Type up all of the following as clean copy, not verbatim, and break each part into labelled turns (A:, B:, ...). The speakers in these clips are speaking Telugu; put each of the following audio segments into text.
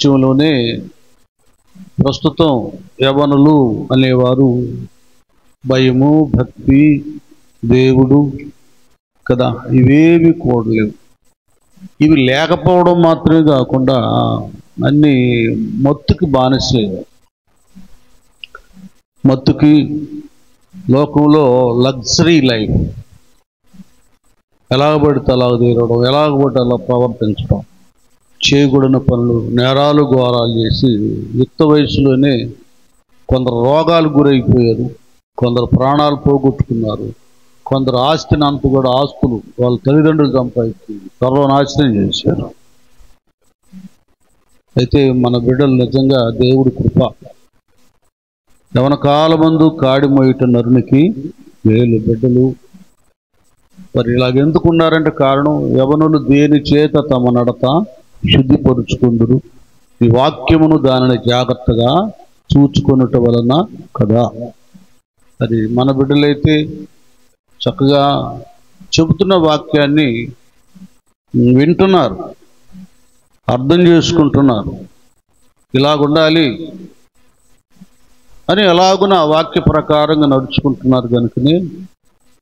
A: ప్రపంచంలోనే ప్రస్తుతం యవనులు అనేవారు భయము, భక్తి, దేవుడు కదా, ఇవేవి కూడలేవు. ఇవి లేకపోవడం మాత్రమే కాకుండా అన్నీ మత్తుకి బానిసే. మత్తుకి, లోకంలో లగ్జరీ లైఫ్, ఎలాగ పడితే అలాగ తీరడం, ఎలాగ పడితే అలా ప్రవర్తించడం, చేయకూడని పనులు, నేరాలు ఘోరాలు చేసి యుక్త వయసులోనే కొందరు రోగాలు గురైపోయారు, కొందరు ప్రాణాలు పోగొట్టుకున్నారు, కొందరు ఆస్తిని అంత కూడా ఆస్తులు వాళ్ళ తల్లిదండ్రులు సంపాదించి సర్వనాశనం చేశారు. అయితే మన బిడ్డలు నిజంగా దేవుడి కృప. యవన కాలమందు కాడి మోయట నరునికి వేలు బిడ్డలు. మరి ఇలాగెందుకున్నారంటే కారణం, యవనులు దేని చేత తమ నడత శుద్ధిపరుచుకుందురు, ఈ వాక్యమును దానిని జాగ్రత్తగా చూచుకొనుట వలన కదా. అది మన బిడ్డలైతే చక్కగా చెబుతున్న వాక్యాన్ని వింటున్నారు, అర్థం చేసుకుంటున్నారు, ఇలాగుండాలి అని ఎలాగున వాక్య ప్రకారంగా నడుచుకుంటున్నారు. కనుకనే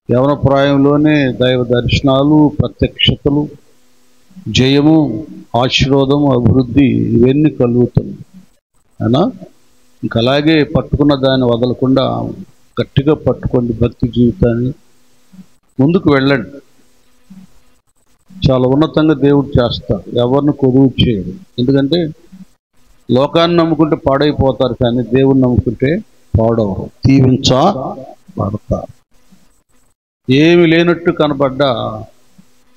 A: యవన ప్రాయంలోనే దైవ దర్శనాలు, ప్రత్యక్షతలు, జయము, ఆశీర్వాదము, అభివృద్ధి ఇవన్నీ కలుగుతాయి. అయినా ఇంక అలాగే పట్టుకున్న దాన్ని వదలకుండా గట్టిగా పట్టుకోండి. భక్తి జీవితాన్ని ముందుకు వెళ్ళండి. చాలా ఉన్నతంగా దేవుడు చేస్తారు, ఎవరిని కొదువు చేయడు. ఎందుకంటే లోకాన్ని నమ్ముకుంటే పాడైపోతారు, కానీ దేవుని నమ్ముకుంటే పాడవరు, దీవించబడతారు. ఏమి లేనట్టు కనబడ్డా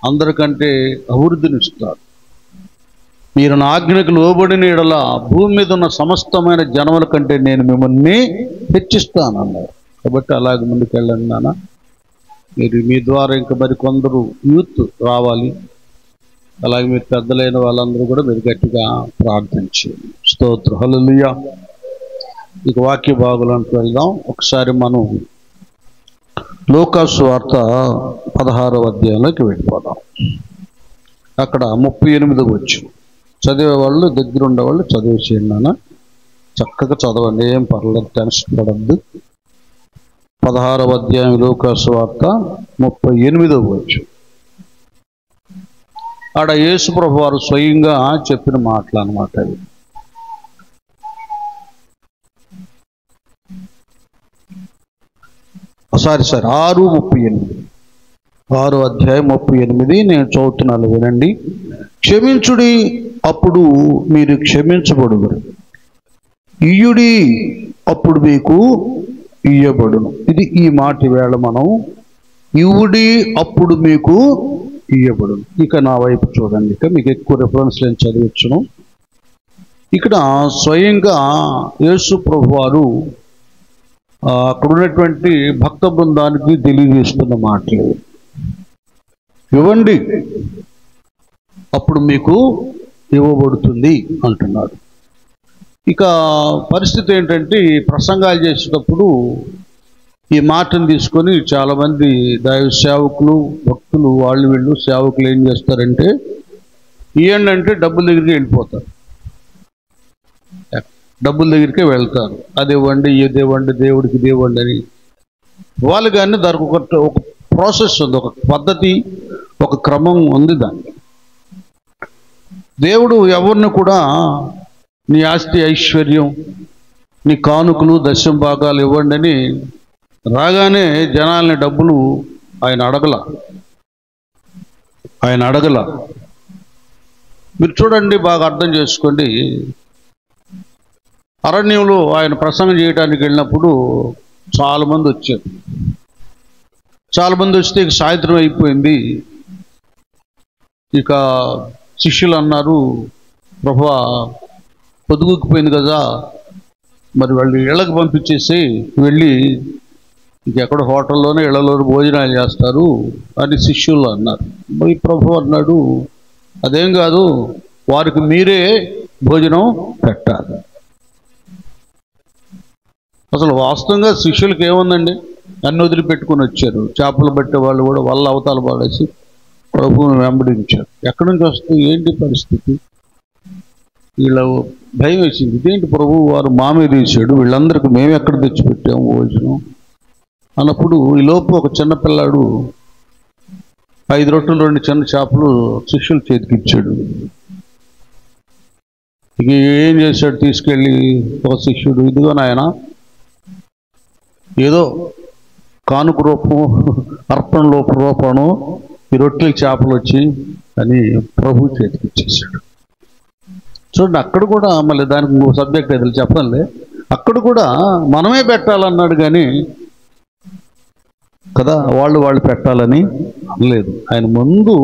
A: అందరికంటే అభివృద్ధినిస్తారు. మీరు నా ఆజ్ఞకు లోబడిన యెడల భూమి మీద ఉన్న సమస్తమైన జనముల కంటే నేను మిమ్మల్ని హెచ్చిస్తాను అన్నారు. కాబట్టి అలాగే ముందుకు వెళ్ళండి నాన్న. మీరు మీ ద్వారా ఇంకా మరి కొందరు యూత్ రావాలి. అలాగే మీరు పెద్దలైన వాళ్ళందరూ కూడా మీరు గట్టిగా ప్రార్థించండి. స్తోత్రం, హల్లెలూయా. ఇక వాక్య భాగులంటూ వెళ్దాం. ఒకసారి మనం లూకా సువార్త 16వ అధ్యాయంలోకి వెళ్ళిపోదాం. అక్కడ 38వ వచనం చదివే వాళ్ళు, దగ్గర ఉండేవాళ్ళు చదివేసేయండి నాన్న. చక్కగా చదవండి, ఏం పర్లేదు, టెన్షన్ పడద్దు. 16వ అధ్యాయం లూకా సువార్త 38వ వచనం. ఆడ యేసు ప్రభు వారు స్వయంగా చెప్పిన మాటలు అన్నమాట అవి. సారీ 6:38, 6వ అధ్యాయం 38 నేను చదువుతున్నాను, వినండి. క్షమించుడి, అప్పుడు మీరు క్షమించబడుదురు, ఇయ్యుడి, అప్పుడు మీకు ఇయ్యబడును. ఇది ఈ మాట వేళ మనం ఇవ్వుడి, అప్పుడు మీకు ఇయ్యబడును. ఇక నా వైపు చూడండి. ఇక మీకు ఎక్కువ రెఫరెన్స్ నేను చదివించను. ఇక్కడ స్వయంగా యేసు ప్రభు వారు అక్కడ ఉన్నటువంటి భక్త బృందానికి తెలియజేస్తున్న మాటలు. ఇవ్వండి, అప్పుడు మీకు ఇవ్వబడుతుంది అంటున్నాడు. ఇక పరిస్థితి ఏంటంటే, ఈ ప్రసంగాలు చేసేటప్పుడు ఈ మాటను తీసుకొని చాలామంది దైవ సేవకులు, భక్తులు, వాళ్ళు వీళ్ళు సేవకులు ఏం చేస్తారంటే, ఇవ్వండి అంటే డబ్బుల దగ్గరికి వెళ్ళిపోతారు, డబ్బుల దగ్గరికే వెళ్తారు. అది ఇవ్వండి, ఇది ఇవ్వండి, దేవుడికి ఇది ఇవ్వండి అని. వాళ్ళు కానీ దానికి ఒక ప్రాసెస్ ఉంది, ఒక పద్ధతి, ఒక క్రమం ఉంది దానికి. దేవుడు ఎవరిని కూడా నీ ఆస్తి ఐశ్వర్యం, నీ కానుకలు, దశమ భాగాలు ఇవ్వండి అని రాగానే జనాల్ని డబ్బులు ఆయన అడగల. మీరు చూడండి, బాగా అర్థం చేసుకోండి. అరణ్యంలో ఆయన ప్రసంగం చేయడానికి వెళ్ళినప్పుడు చాలామంది వచ్చారు. చాలామంది వస్తే ఇక సాయంత్రం అయిపోయింది. ఇక శిష్యులు అన్నారు, ప్రభువా పొద్దుగుకిపోయింది కదా, మరి వాళ్ళు ఇళ్ళకి పంపించేసి వెళ్ళి ఇంకెక్కడ హోటల్లోనే ఇళ్లలోనే భోజనాలు చేస్తారు అని శిష్యులు అన్నారు. మరి ప్రభు అన్నాడు, అదేం కాదు, వారికి మీరే భోజనం పెట్టాలి. అసలు వాస్తవంగా శిష్యులకి ఏముందండి, అన్ని వదిలిపెట్టుకుని వచ్చారు. చేపలు పట్టే వాళ్ళు కూడా వాళ్ళ అవతాలు పాడేసి ప్రభువుని వెంబడించారు. ఎక్కడి నుంచి వస్తుంది, ఏంటి పరిస్థితి? వీళ్ళ భయం వేసింది, ఇదేంటి ప్రభు వారు మా మీద వేసాడు, వీళ్ళందరికీ మేము ఎక్కడ తెచ్చిపెట్టాము భోజనం అన్నప్పుడు ఈ లోపు ఒక చిన్నపిల్లాడు 5 రొట్టెలు 2 చిన్న చేపలు శిష్యుల చేతికి ఇచ్చాడు. ఇక ఏం చేశాడు, తీసుకెళ్ళి ఒక శిష్యుడు, ఇదిగో నాయన ఏదో కానుక రూపం అర్పణ రూపం ఈ రొట్టెలు చేపలు వచ్చి అని ప్రభు చేతికి ఇచ్చేసాడు. చూడండి, అక్కడ కూడా మళ్ళీ దానికి ఇంకో సబ్జెక్ట్ ఏదో చెప్పాలి, అక్కడ కూడా మనమే పెట్టాలన్నాడు కానీ కదా, వాళ్ళు పెట్టాలని అనలేదు. ఆయన ముందు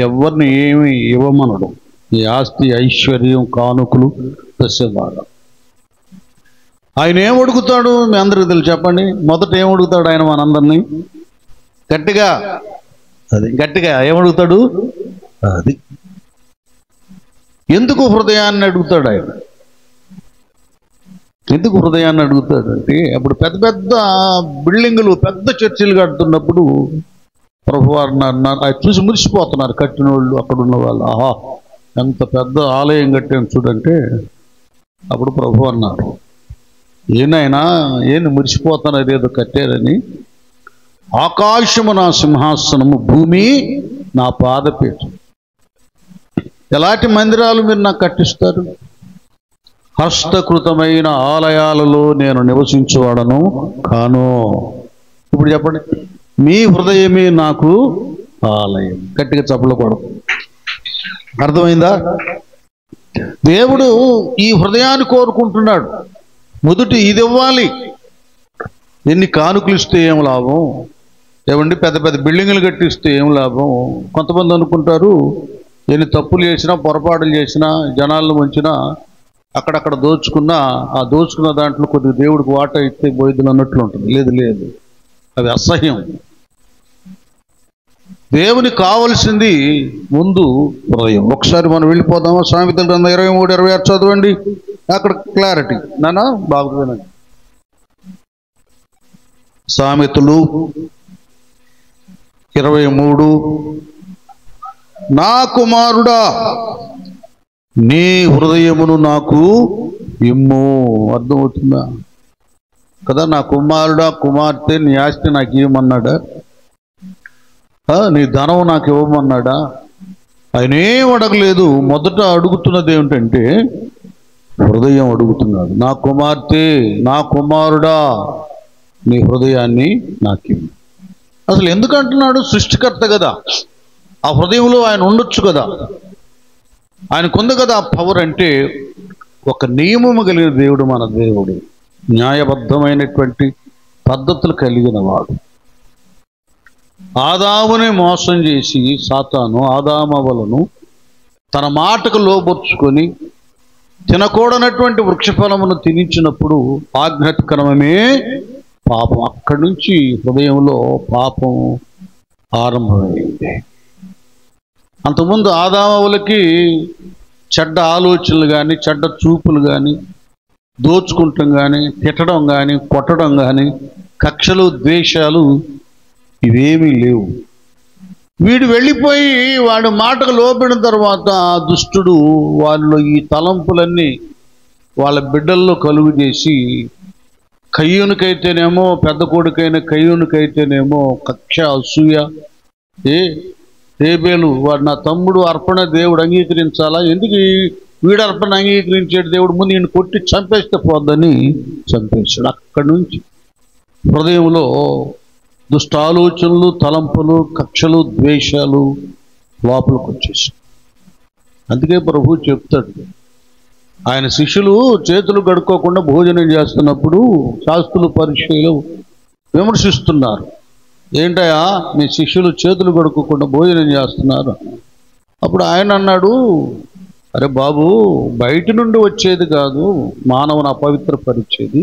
A: ఎవరిని ఏమి ఇవ్వమనడు. ఈ ఆస్తి ఐశ్వర్యం కానుకలు దశభాగం ఆయన ఏం అడుగుతాడు మీ అందరికీ తెలుసు, చెప్పండి. మొదట ఏం అడుగుతాడు ఆయన మనందరినీ? గట్టిగా ఏమడుగుతాడు? అది ఎందుకు హృదయాన్ని అడుగుతాడు ఆయన? ఎందుకు హృదయాన్ని అడుగుతాడు అంటే, అప్పుడు పెద్ద పెద్ద బిల్డింగులు పెద్ద చర్చిలు కడుతున్నప్పుడు ప్రభువారు అది చూసి మురిసిపోతున్నారు కట్టిన వాళ్ళు, అక్కడ ఉన్న వాళ్ళు. ఆహా, ఎంత పెద్ద ఆలయం కట్టాను చూడంటే, అప్పుడు ప్రభు అన్నారు, ఏనాయనా ఏంది మురిసిపోతున్నారు ఏదో కట్టారని? ఆకాశము నా సింహాసనము, భూమి నా పాదపీఠం. ఎలాంటి మందిరాలు మీరు నాకు కట్టిస్తారు? హస్తకృతమైన ఆలయాలలో నేను నివసించువాడను కాను. ఇప్పుడు చెప్పండి, మీ హృదయమే నాకు ఆలయం. గట్టిగా చప్పట్లు కొడదు. అర్థమైందా? దేవుడు ఈ హృదయాన్ని కోరుకుంటున్నాడు. మొదటి ఇది ఇవ్వాలి. ఎన్ని కానుకలు ఇస్తే ఏం లాభం? ఏమండి, పెద్ద పెద్ద బిల్డింగులు కట్టిస్తే ఏం లాభం? కొంతమంది అనుకుంటారు, ఎన్ని తప్పులు చేసినా పొరపాటులు చేసినా జనాలను ఉంచినా అక్కడక్కడ దోచుకున్నా ఆ దోచుకున్న దాంట్లో కొద్దిగా దేవుడికి వాటా ఇస్తే బోయిదులు అన్నట్లు ఉంటుంది. లేదు, అది అసహ్యం. దేవునికి కావలసింది ముందు హృదయం. ఒకసారి మనం వెళ్ళిపోదామా? సామెతల గ్రంథం 23:26 చదవండి, అక్కడ క్లారిటీ. నానా బాగుందండి. సామెతలు 23, నా కుమారుడా నీ హృదయమును నాకు ఇమ్ము. అర్థమవుతుందా కదా? నా కుమారుడా కుమార్తె, నీ ఆస్తి నాకు ఇవ్వమన్నాడా? నీ ధనం నాకు ఇవ్వమన్నాడా? ఆయన ఏం అడగలేదు. మొదట అడుగుతున్నది ఏమిటంటే హృదయం అడుగుతున్నాడు. నా కుమార్తె, నా కుమారుడా నీ హృదయాన్ని నాకు ఇవ్వు. అసలు ఎందుకు అంటున్నాడు? సృష్టికర్త కదా, ఆ హృదయంలో ఆయన ఉండొచ్చు కదా, ఆయనకుంది కదా ఆ పవర్. అంటే ఒక నియమము కలిగిన దేవుడు మన దేవుడు, న్యాయబద్ధమైనటువంటి పద్ధతులు కలిగిన వాడు. ఆదాముని మోసం చేసి సాతాను ఆదామవలను తన మాటకు లోబొచ్చుకొని తినకూడనటువంటి వృక్షఫలమును తినించినప్పుడు ఆజ్ఞాతక్రమమే పాపం. అక్కడి నుంచి హృదయంలో పాపం ఆరంభమైంది. అంతకుముందు ఆదామవులకి చెడ్డ ఆలోచనలు కానీ చెడ్డ చూపులు కానీ దోచుకుంటాం కానీ తిట్టడం కానీ కొట్టడం కానీ కక్షలు ద్వేషాలు ఇవేమీ లేవు. వీడు వెళ్ళిపోయి వాడి మాటకు లోబడిన తర్వాత దుష్టుడు వాళ్ళలో ఈ తలంపులన్నీ వాళ్ళ బిడ్డల్లో కలుగు చేసి, కయ్యూనికైతేనేమో పెద్ద కొడుకైన కయ్యూనికైతేనేమో కక్ష అసూయ, హేబేలు వాడు నా తమ్ముడు అర్పణ దేవుడు అంగీకరించాలా, ఎందుకు వీడు అర్పణ అంగీకరించాడు దేవుడు, ముందు ఈయన కొట్టి చంపేస్తే పోద్దని చంపేశాడు. అక్కడి నుంచి హృదయంలో దుష్టాలోచనలు తలంపులు కక్షలు ద్వేషాలు లోపలికి వచ్చేసాయి. అందుకే ప్రభు చెప్తాడు, ఆయన శిష్యులు చేతులు కడుక్కోకుండా భోజనం చేస్తున్నప్పుడు శాస్త్రులు పరిచయులు విమర్శిస్తున్నారు. ఏంటయ్యా మీ శిష్యులు చేతులు కడుక్కోకుండా భోజనం చేస్తున్నారు? అప్పుడు ఆయన అన్నాడు, అరే బాబు, బయట నుండి వచ్చేది కాదు మానవుని అపవిత్రపరిచేది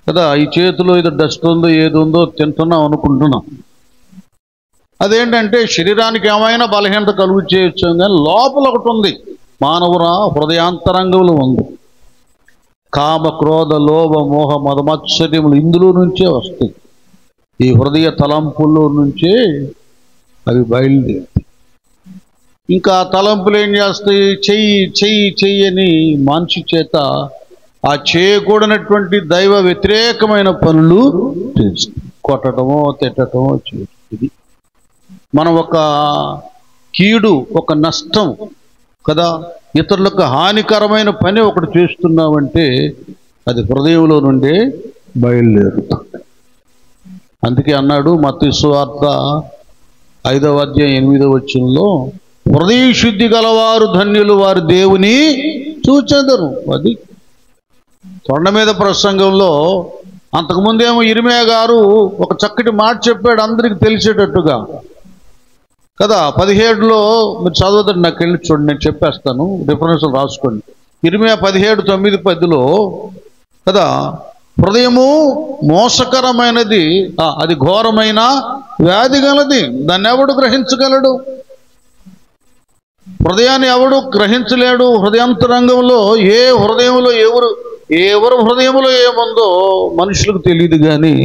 A: కదా. ఈ చేతిలో ఏదో డస్ట్ ఉందో ఏది ఉందో తింటున్నాం అనుకుంటున్నాం. అదేంటంటే శరీరానికి ఏమైనా బలహీనత కలుగు చేయొచ్చు, కానీ లోపల ఒకటి ఉంది, మానవుల హృదయాంతరంగంలో ఉంది. కామ క్రోధ లోభ మోహ మదమత్సర్యములు ఇందులో నుంచే వస్తాయి. ఈ హృదయ తలంపుల్లో నుంచే అవి బయలుదేరుతాయి. ఇంకా తలంపులు ఏం చేస్తాయి? చెయ్యి చెయ్యి చెయ్యి అని మనిషి చేత ఆ చేయకూడనటువంటి దైవ వ్యతిరేకమైన పనులు చేస్తాయి. కొట్టడమో తిట్టడమో చేస్తుంది. మనం ఒక కీడు, ఒక నష్టం కదా, ఇతరులకు హానికరమైన పని ఒకటి చేస్తున్నామంటే అది హృదయంలో నుండే బయలుదేరుతుంది. అందుకే అన్నాడు మత్తయి సువార్త 5వ అధ్యాయం 8వ వచనంలో, హృదయ శుద్ధి గలవారు ధన్యులు, వారు దేవుని చూచెదరు. అది కొండ మీద ప్రసంగంలో అంతకుముందేమో ఇర్మీయా గారు ఒక చక్కటి మాట చెప్పాడు అందరికి తెలిసేటట్టుగా కదా. 17లో మీరు చదవద్దండి, నాకు వెళ్ళి చూడండి, నేను చెప్పేస్తాను, రిఫరెన్స్లు రాసుకోండి. ఇర్మీయా 17:9-10లో కదా, హృదయము మోసకరమైనది, అది ఘోరమైన వ్యాధి గలది, దాన్ని ఎవడు గ్రహించగలడు? హృదయాన్ని ఎవడు గ్రహించలేడు. హృదయాంతరంగంలో ఎవరు హృదయంలో ఏముందో మనుషులకు తెలియదు, కానీ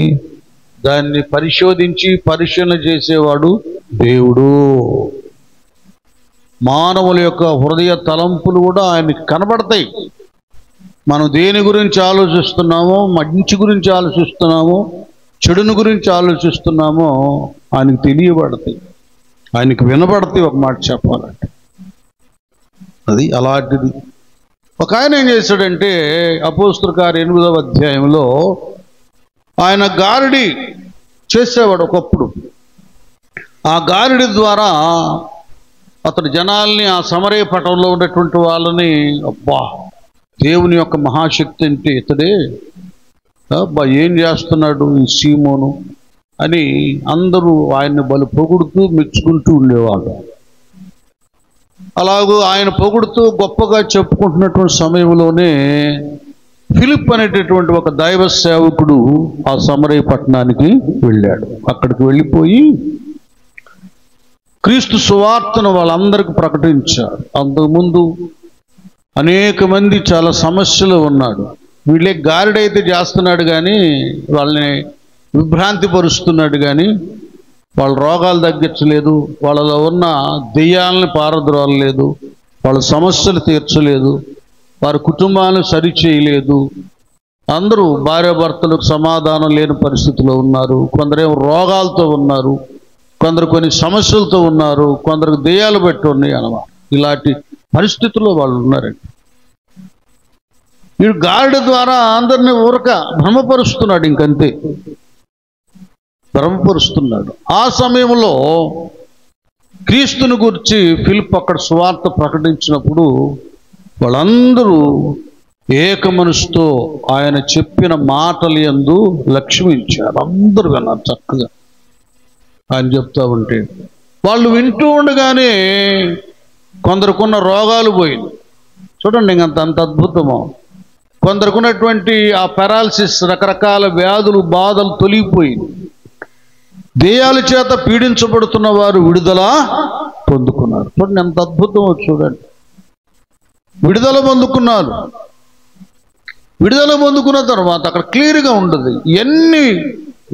A: దాన్ని పరిశోధించి పరిశీలన చేసేవాడు దేవుడు. మానవుల యొక్క హృదయ తలంపులు కూడా ఆయనకి కనబడతాయి. మనం దేని గురించి ఆలోచిస్తున్నామో, మంచి గురించి ఆలోచిస్తున్నామో, చెడుని గురించి ఆలోచిస్తున్నామో ఆయనకు తెలియబడతాయి, ఆయనకి వినబడతాయి. ఒక మాట చెప్పాలంటే అది అలాంటిది. ఒక ఆయన ఏం చేశాడంటే అపోస్తలుల కార్యం 8వ అధ్యాయంలో ఆయన గారడి చేసేవాడు ఒకప్పుడు. ఆ గారడి ద్వారా అతడు జనాల్ని, ఆ సమరయ పట్టణంలో ఉన్నటువంటి వాళ్ళని, అబ్బా దేవుని యొక్క మహాశక్తి అంటే ఇతడే, అబ్బా ఏం చేస్తున్నాడు ఈ సీమోను అని అందరూ ఆయన్ని బలి పొగుడుతూ మెచ్చుకుంటూ ఉండేవాడు. అలాగూ ఆయన పొగుడుతూ గొప్పగా చెప్పుకుంటున్నటువంటి సమయంలోనే ఫిలిప్ అనేటటువంటి ఒక దైవ సేవకుడు ఆ సమరయ పట్టణానికి వెళ్ళాడు. అక్కడికి వెళ్ళిపోయి క్రీస్తు సువార్తను వాళ్ళందరికీ ప్రకటించాడు. అంతకుముందు అనేక మంది చాలా సమస్యలు ఉన్నాడు. వీళ్ళే గారిడైతే చేస్తున్నాడు కానీ వాళ్ళని విభ్రాంతి పరుస్తున్నాడు, కానీ వాళ్ళ రోగాలు తగ్గించలేదు, వాళ్ళలో ఉన్న దెయ్యాలని పారద్రోలలేదు, వాళ్ళ సమస్యలు తీర్చలేదు, వారి కుటుంబాలను సరిచేయలేదు. అందరూ భార్యాభర్తలకు సమాధానం లేని పరిస్థితిలో ఉన్నారు. కొందరేమో రోగాలతో ఉన్నారు, కొందరు కొన్ని సమస్యలతో ఉన్నారు, కొందరికి దెయ్యాలు పెట్టి ఉన్నాయి అన్నమాట. ఇలాంటి పరిస్థితుల్లో వాళ్ళు ఉన్నారండి. వీడు గాడిద ద్వారా అందరినీ ఊరక భ్రమపరుస్తున్నాడు, ఇంకంతే భ్రమపరుస్తున్నాడు. ఆ సమయంలో క్రీస్తుని గురించి ఫిలిప్ అక్కడ సువార్త ప్రకటించినప్పుడు వాళ్ళందరూ ఏక మనసుతో ఆయన చెప్పిన మాటలు యందు లక్ష్మించారు. అందరూ విన్నారు చక్కగా ఆయన చెప్తా ఉంటే. వాళ్ళు వింటూ ఉండగానే కొందరుకున్న రోగాలు పోయింది. చూడండి ఇంకంత అంత అద్భుతమో. కొందరుకున్నటువంటి ఆ పెరాలసిస్, రకరకాల వ్యాధులు, బాధలు తొలగిపోయింది. దెయ్యాల చేత పీడించబడుతున్న వారు విడుదల పొందుకున్నారు. చూడండి ఎంత అద్భుతమో చూడండి. విడుదల పొందుకున్నారు. విడుదల పొందుకున్న తర్వాత అక్కడ క్లియర్గా ఉండదు ఎన్ని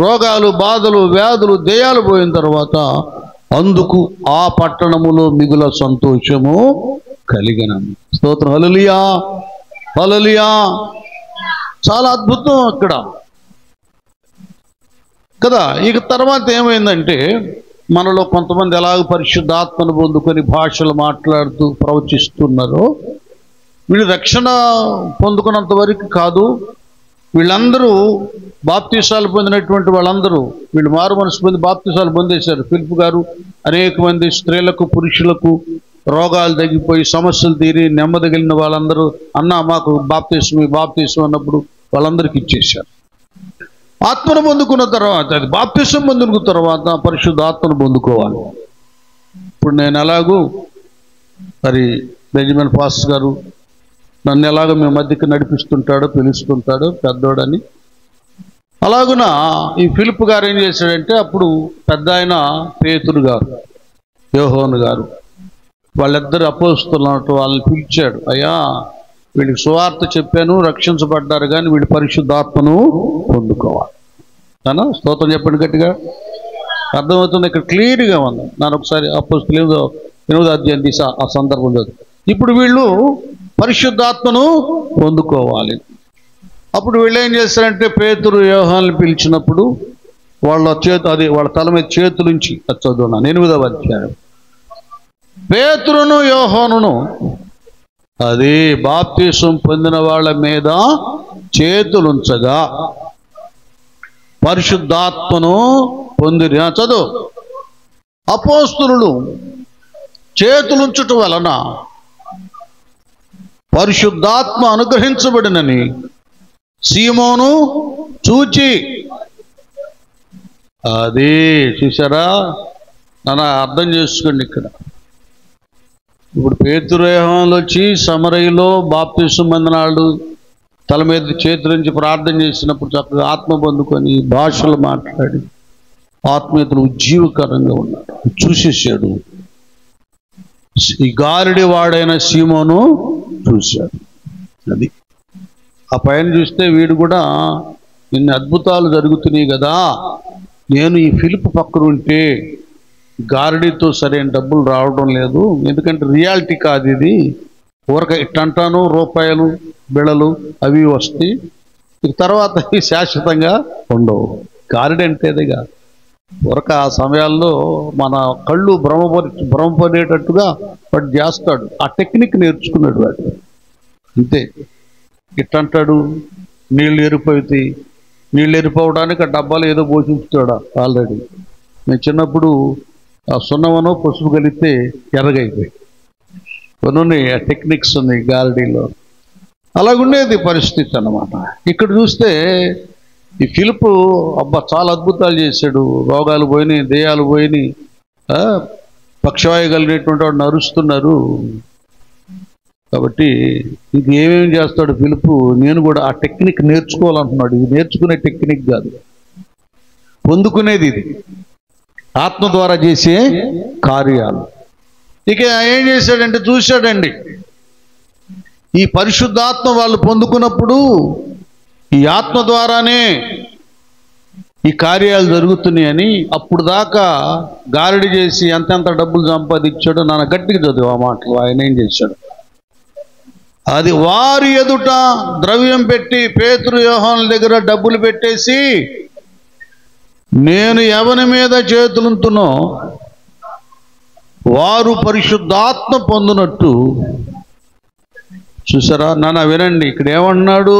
A: రోగాలు, బాధలు, వ్యాధులు, దెయ్యాలు పోయిన తర్వాత అందుకు ఆ పట్టణములో మిగుల సంతోషము కలిగినను. స్తోత్రం, హల్లెలూయా, హల్లెలూయా. చాలా అద్భుతం అక్కడ కదా. ఇక తర్వాత ఏమైందంటే మనలో కొంతమంది ఎలాగ పరిశుద్ధాత్మను పొందుకొని భాషలు మాట్లాడుతూ ప్రవచిస్తున్నారో వీళ్ళు రక్షణ పొందుకున్నంత వరకు కాదు. వీళ్ళందరూ బాప్తీసాలు పొందినటువంటి వాళ్ళందరూ వీళ్ళు మారు మనసు పొంది బాప్తీసాలు పొందేశారు. ఫిలిప్ గారు అనేక మంది స్త్రీలకు, పురుషులకు రోగాలు తగ్గిపోయి సమస్యలు తీరి నెమ్మదిగిలిన వాళ్ళందరూ అన్నా మాకు బాప్తీసం అన్నప్పుడు వాళ్ళందరికీ ఇచ్చేశారు. ఆత్మను పొందుకున్న తర్వాత, అది బాప్తిసం పొందుకున్న తర్వాత పరిశుద్ధ ఆత్మను పొందుకోవాలి. ఇప్పుడు నేను ఎలాగూ మరి బెంజమిన్ పాస్టర్ గారు నన్ను ఎలాగో మీ మధ్యకి నడిపిస్తుంటాడో, పిలుస్తుంటాడో పెద్దోడని, అలాగున ఈ ఫిలిప్ గారు ఏం చేశాడంటే అప్పుడు పెద్ద ఆయన పేతురు గారు, యోహోను గారు వాళ్ళిద్దరు అపోస్తున్నట్టు వాళ్ళని పిలిచాడు. అయ్యా వీళ్ళకి సువార్త చెప్పాను, రక్షించబడ్డారు, కానీ వీళ్ళు పరిశుద్ధాత్మను పొందుకోవాలి అన్నా. స్తోత్రం చెప్పండి గట్టిగా. అర్థమవుతుంది, ఇక్కడ క్లియర్గా ఉంది. నేను ఒకసారి అపోస్తులు 8వ అధ్యాయం తీసి ఆ సందర్భం చదువు. ఇప్పుడు వీళ్ళు పరిశుద్ధాత్మను పొందుకోవాలి. అప్పుడు వీళ్ళు ఏం చేస్తారంటే పేతురు యోహానుని పిలిచినప్పుడు వాళ్ళ తల మీద చేతులుంచి చదువున్నాను. 8వ అధ్యాయం. పేతురును యోహానును అది బాప్తీసం పొందిన వాళ్ళ మీద చేతులుంచగా పరిశుద్ధాత్మను పొందిరి. చదువు. అపోస్తలులు చేతులుంచుట వలన పరిశుద్ధాత్మ అనుగ్రహించబడినని సీమోను చూచి, అది చూసారా నాన్న, అర్థం చేసుకోండి. ఇక్కడ ఇప్పుడు పేతురు యోహానులు వచ్చి సమరయలో బాప్తీసం పొందినాళ్ళు తల మీద చేతులుంచి ప్రార్థన చేసినప్పుడు చక్కగా ఆత్మ పొందుకొని భాషలు మాట్లాడి ఆత్మీయతలు ఉజ్జీవకరంగా ఉన్నాడు. చూసేసాడు. ఈ గారిడి వాడైన సీమోను చూశాడు. అది ఆ పైన చూస్తే వీడు కూడా ఇన్ని అద్భుతాలు జరుగుతున్నాయి కదా, నేను ఈ ఫిలిప్ పక్కన ఉంటే గారిడితో సరైన డబ్బులు రావడం లేదు, ఎందుకంటే రియాలిటీ కాదు ఇది, ఊరక ఇట్టంటాను రూపాయలు బిళ్ళలు అవి వస్తాయి, ఇక తర్వాత శాశ్వతంగా ఉండవు. గారిడి అంటేదే కాదు, ఊరక ఆ సమయాల్లో మన కళ్ళు భ్రమపడేటట్టుగా వాడు చేస్తాడు. ఆ టెక్నిక్ నేర్చుకున్నాడు వాడు, అంతే. ఇట్టంటాడు నీళ్ళు ఎరిపోతాయి, నీళ్ళు ఎరిపోవడానికి ఆ డబ్బాలు ఏదో పోషించుతాడు ఆల్రెడీ. నేను చిన్నప్పుడు ఆ సున్నమనో పసుపు కలిపితే ఎర్రగైపోయి కొన్ని ఆ టెక్నిక్స్ ఉన్నాయి గారడీలో. అలాగుండేది పరిస్థితి అన్నమాట. ఇక్కడ చూస్తే ఈ ఫిలిప్ అబ్బా చాలా అద్భుతాలు చేశాడు, రోగాలు పోయినాయి, దెయ్యాలు పోయినాయి, పక్షవాయు కలిగినటువంటి వాడు నరుస్తున్నారు. కాబట్టి ఇది ఏమేమి చేస్తాడు ఫిలిప్, నేను కూడా ఆ టెక్నిక్ నేర్చుకోవాలంటున్నాడు. ఇది నేర్చుకునే టెక్నిక్ కాదు, పొందుకునేది. ఇది ఆత్మ ద్వారా చేసే కార్యాలు. ఇక ఏం చేశాడంటే చూశాడండి, ఈ పరిశుద్ధాత్మ వాళ్ళు పొందుకున్నప్పుడు ఈ ఆత్మ ద్వారానే ఈ కార్యాలు జరుగుతున్నాయని అప్పుడు దాకా గారడి చేసి ఎంతెంత డబ్బులు సంపాదించాడో నాన్న గట్టిగా చదువు ఆ మాటలు. ఆయన ఏం చేశాడు, అది వారి ఎదుట ద్రవ్యం పెట్టి పేతురు యోహానుల దగ్గర డబ్బులు పెట్టేసి, నేను ఎవరి మీద చేతులుంతునో వారు పరిశుద్ధాత్మ పొందినట్టు. చూసారా నాన్న, వినండి, ఇక్కడ ఏమన్నాడు,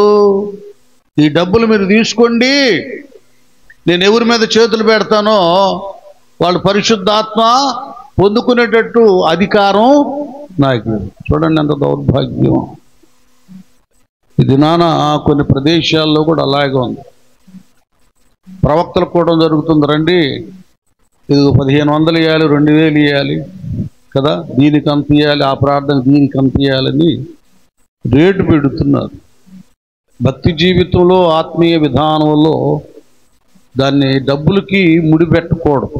A: ఈ డబ్బులు మీరు తీసుకోండి, నేను ఎవరి మీద చేతులు పెడతానో వాళ్ళు పరిశుద్ధాత్మ పొందుకునేటట్టు అధికారం నాకు. చూడండి ఎంత దౌర్భాగ్యం. ఇది నాన్న కొన్ని ప్రదేశాల్లో కూడా అలాగే ఉంది. ప్రవక్తలకు కూడా జరుగుతుంది. రండి, ఇది 1500 ఇవ్వాలి, 2000 ఇవ్వాలి కదా, దీనికి అంత ఇవ్వాలి, ఆ ప్రార్థన దీనికి అంత ఇవ్వాలని రేటు పెడుతున్నారు. భక్తి జీవితంలో ఆత్మీయ విధానంలో దాన్ని డబ్బులకి ముడిపెట్టకూడదు.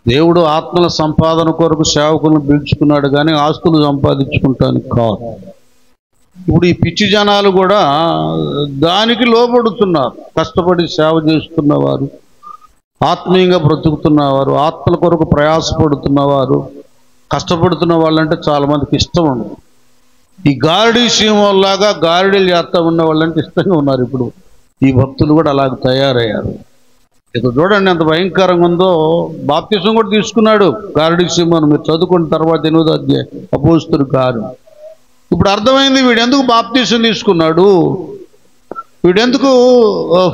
A: దేవుడు ఆత్మల సంపాదన కొరకు సేవకులను పిలుచుకున్నాడు కానీ ఆస్తులు సంపాదించుకుంటానికి కాదు. ఇప్పుడు ఈ పిచ్చి జనాలు కూడా దానికి లోబడుతున్నారు. కష్టపడి సేవ చేస్తున్నవారు, ఆత్మీయంగా బ్రతుకుతున్నవారు, ఆత్మల కొరకు ప్రయాసపడుతున్నవారు, కష్టపడుతున్న వాళ్ళంటే చాలామందికి ఇష్టం ఉండదు. ఈ గారడీ సీమోల్లాగా గారడీలు చేస్తా ఉన్న వాళ్ళంటే ఇష్టంగా ఉన్నారు. ఇప్పుడు ఈ భక్తులు కూడా అలాగ తయారయ్యారు. ఇక చూడండి ఎంత భయంకరంగా ఉందో. బాప్తిసం కూడా తీసుకున్నాడు గారడీ సీమోను. మీరు చదువుకున్న తర్వాత 8వ అధ్యాయం అపోస్తలుల కార్యం. ఇప్పుడు అర్థమైంది వీడెందుకు బాప్తిసం తీసుకున్నాడు, వీడెందుకు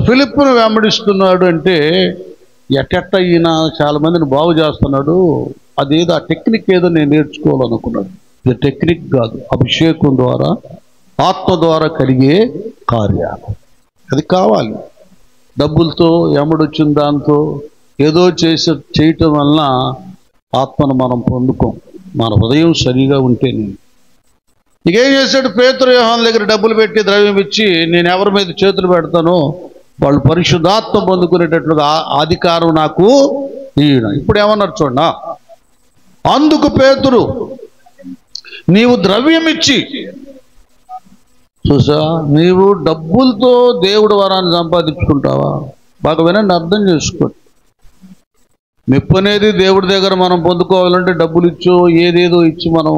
A: ఫిలిప్పును వెంబడిస్తున్నాడు అంటే, ఎట్టెట్ట ఈయన చాలా మందిని బాగు చేస్తున్నాడు, అదేదో ఆ టెక్నిక్ ఏదో నేను నేర్చుకోవాలనుకున్నాడు. ఇది టెక్నిక్ కాదు, అభిషేకం ద్వారా ఆత్మ ద్వారా కలిగే కార్యాలు. అది కావాలి. డబ్బులతో ఎమ్మడొచ్చిన దాంతో ఏదో చేయటం వలన ఆత్మను మనం పొందుకోం. మన హృదయం సరిగా ఉంటేనే. ఇకేం చేశాడు, పేతురు యోహానుల దగ్గర డబ్బులు పెట్టి ద్రవ్యం ఇచ్చి, నేను ఎవరి మీద చేతులు పెడతానో వాళ్ళు పరిశుద్ధాత్మ పొందుకునేటట్లుగా అధికారం నాకు ఈయన. ఇప్పుడు ఏమన్నారు చూడ, అందుకు పేతురు, నీవు ద్రవ్యం ఇచ్చి, చూసా, నీవు డబ్బులతో దేవుడు వరాన్ని సంపాదించుకుంటావా? బాగా వినండి, అర్థం చేసుకోండి. మెప్పు అనేది దేవుడి దగ్గర మనం పొందుకోవాలంటే డబ్బులు ఇచ్చో ఏదేదో ఇచ్చి మనం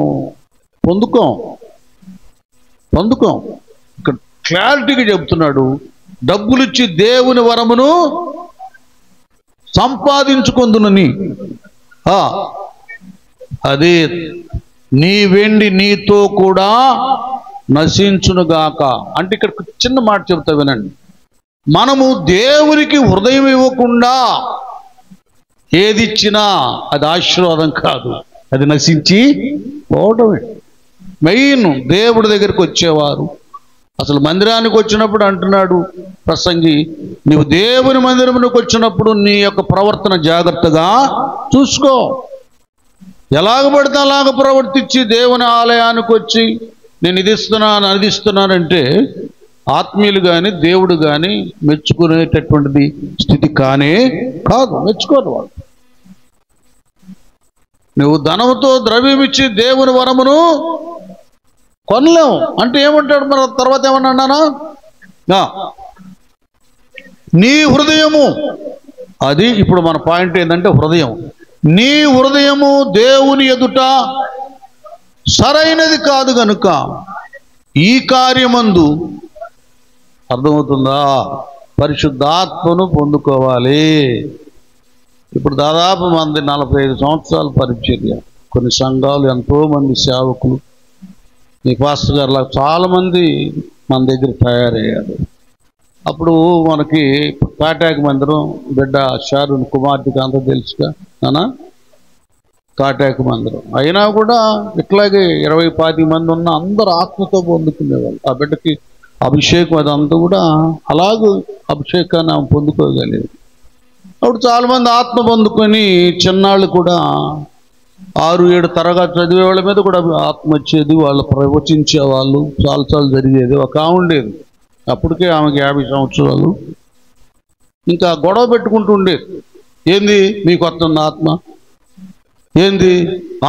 A: పొందుకోం. ఇక్కడ క్లారిటీగా చెప్తున్నాడు, డబ్బులు ఇచ్చి దేవుని వరమును సంపాదించుకొందునని. అదే నీ వెండి నీతో కూడా నశించునుగాక. అంటే ఇక్కడ చిన్న మాట చెప్తా వినండి. మనము దేవునికి హృదయం ఇవ్వకుండా ఏది ఇచ్చినా అది ఆశీర్వాదం కాదు, అది నశించి పోవడమే. మెయిన్ దేవుడి దగ్గరికి వచ్చేవారు అసలు మందిరానికి వచ్చినప్పుడు అంటున్నాడు ప్రసంగి, నీవు దేవుని మందిరమునికి వచ్చినప్పుడు నీ యొక్క ప్రవర్తన జాగ్రత్తగా చూసుకో. ఎలాగ పడితే అలాగ ప్రవర్తించి దేవుని ఆలయానికి వచ్చి నేను ఇది ఇస్తున్నాను అది ఇస్తున్నానంటే ఆత్మీయులు కానీ దేవుడు కానీ మెచ్చుకునేటటువంటిది స్థితి కానే కాదు. మెచ్చుకోరు వాళ్ళు. నువ్వు ధనముతో ద్రవ్యం ఇచ్చి దేవుని వరమును కొనలేవు అంటే ఏమంటాడు మరి తర్వాత ఏమన్నానా, నీ హృదయము, అది ఇప్పుడు మన పాయింట్ ఏంటంటే హృదయం. నీ హృదయము దేవుని ఎదుట సరైనది కాదు గనుక ఈ కార్యమందు, అర్థమవుతుందా, పరిశుద్ధాత్మను పొందుకోవాలి. ఇప్పుడు దాదాపు మంది 45 సంవత్సరాల పరిచర్య, కొన్ని సంఘాలు ఎంతోమంది సేవకులు, ఈ పాస్టర్ గారులా చాలామంది మన దగ్గర తయారయ్యారు. అప్పుడు మనకి కాటాక మందిరం బిడ్డ షారున్ కుమార్తెకి అంతా తెలుసుగా నానా, కాటాక మందిరం అయినా కూడా ఇట్లాగే 20-25 మంది ఉన్న అందరూ ఆత్మతో పొందుకునేవాళ్ళు. ఆ బిడ్డకి అభిషేకం అదంతా కూడా అలాగే అభిషేకాన్ని ఆమె పొందుకోగలేదు. అప్పుడు చాలామంది ఆత్మ పొందుకొని చిన్నాళ్ళు కూడా 6-7 తరగతి చదివే వాళ్ళ మీద కూడా ఆత్మ వచ్చేది, వాళ్ళు ప్రవచించే వాళ్ళు చాలా జరిగేది. ఒక ఆమె ఉండేది, అప్పటికే ఆమెకి 50 సంవత్సరాలు. ఇంకా గొడవ పెట్టుకుంటూ ఉండేది, ఏంది మీకు వస్తుంది ఆత్మ, ఏంది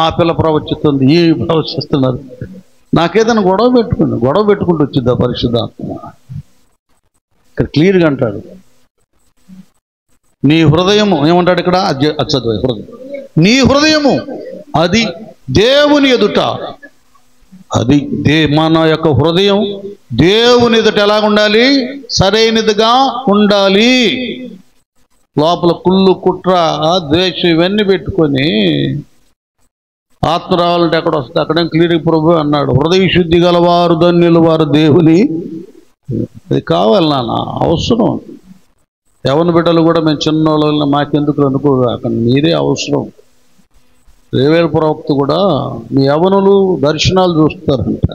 A: ఆ పిల్ల ప్రవచిస్తుంది, ఈ ప్రవచిస్తున్నారు. నాకేదైనా గొడవ పెట్టుకుంటూ వచ్చింది పరిశుద్ధాత్మ. ఇక్కడ క్లియర్గా అంటాడు, నీ హృదయము ఏమంటాడు ఇక్కడ, చదువు హృదయం, నీ హృదయము అది దేవుని ఎదుట, అది మన యొక్క హృదయం దేవుని ఎదుట ఎలా ఉండాలి, సరైనదిగా ఉండాలి. లోపల కుళ్ళు కుట్ర ద్వేషం ఇవన్నీ పెట్టుకొని ఆత్మ రావాలంటే ఎక్కడ వస్తుంది, అక్కడే క్లియర్ ప్రభు అన్నాడు, హృదయ శుద్ధి గలవారు ధన్యులు వారు దేవుని. అది కావాలి నాన్న, అవసరం. యవన బిడ్డలు కూడా మేము చిన్నోళ్ళని మాకెందుకు అనుకోరు, అక్కడ మీరే అవసరం. రేవేల ప్రవక్త కూడా మీ యవనులు దర్శనాలు చూస్తారంట,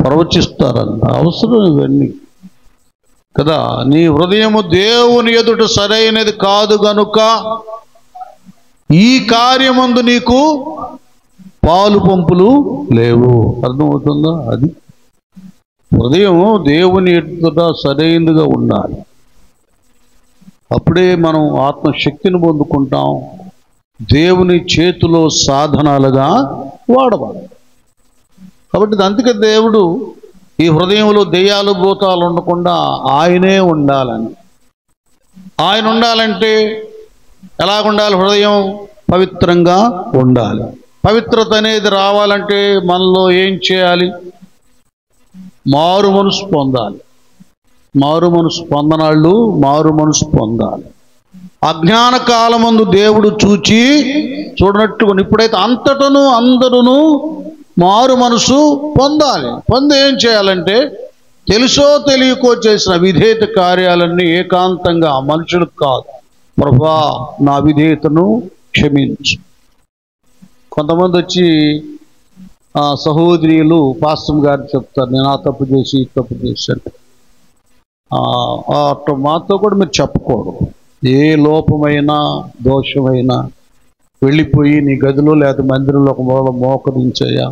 A: ప్రవచిస్తారంట, అవసరం ఇవన్నీ కదా. నీ హృదయము దేవుని ఎదుట సరైనది కాదు గనుక ఈ కార్యమందు నీకు పాలు పంపులు లేవు. అర్థమవుతుందా? అది హృదయము దేవుని ఎదుట సరైనదిగా ఉండాలి, అప్పుడే మనం ఆత్మశక్తిని పొందుకుంటాం, దేవుని చేతిలో సాధనాలుగా వాడబడాలి. కాబట్టి అందుకే దేవుడు ఈ హృదయంలో దెయ్యాలు భూతాలు ఉండకుండా ఆయనే ఉండాలని. ఆయన ఉండాలంటే ఎలాగుండాలి, హృదయం పవిత్రంగా ఉండాలి. పవిత్రత అనేది రావాలంటే మనలో ఏం చేయాలి, మారు మనసు పొందాలి. మారు మనసు పొందనాళ్ళు మారు మనసు పొందాలి. అజ్ఞాన కాలమందు దేవుడు చూడనట్టుగా ఇప్పుడైతే అంతటను అందరూ మారు మనసు పొందాలి. పొంది ఏం చేయాలంటే తెలుసో తెలియకో చేసిన విధేయత కార్యాలన్నీ ఏకాంతంగా, మనుషులకు కాదు, ప్రభువా నా విధేయతను క్షమించు. కొంతమంది వచ్చి సహోదరులు పాస్టర్ గారు చెప్తారు, నేను ఆ తప్పు చేసి ఈ తప్పు చేశాను. అట్లా మాతో కూడా మీరు చెప్పకూడదు. ఏ లోపమైనా దోషమైనా వెళ్ళిపోయి నీ గదిలో లేదా మందిరంలో ఒక మూల మోకరించయ్యా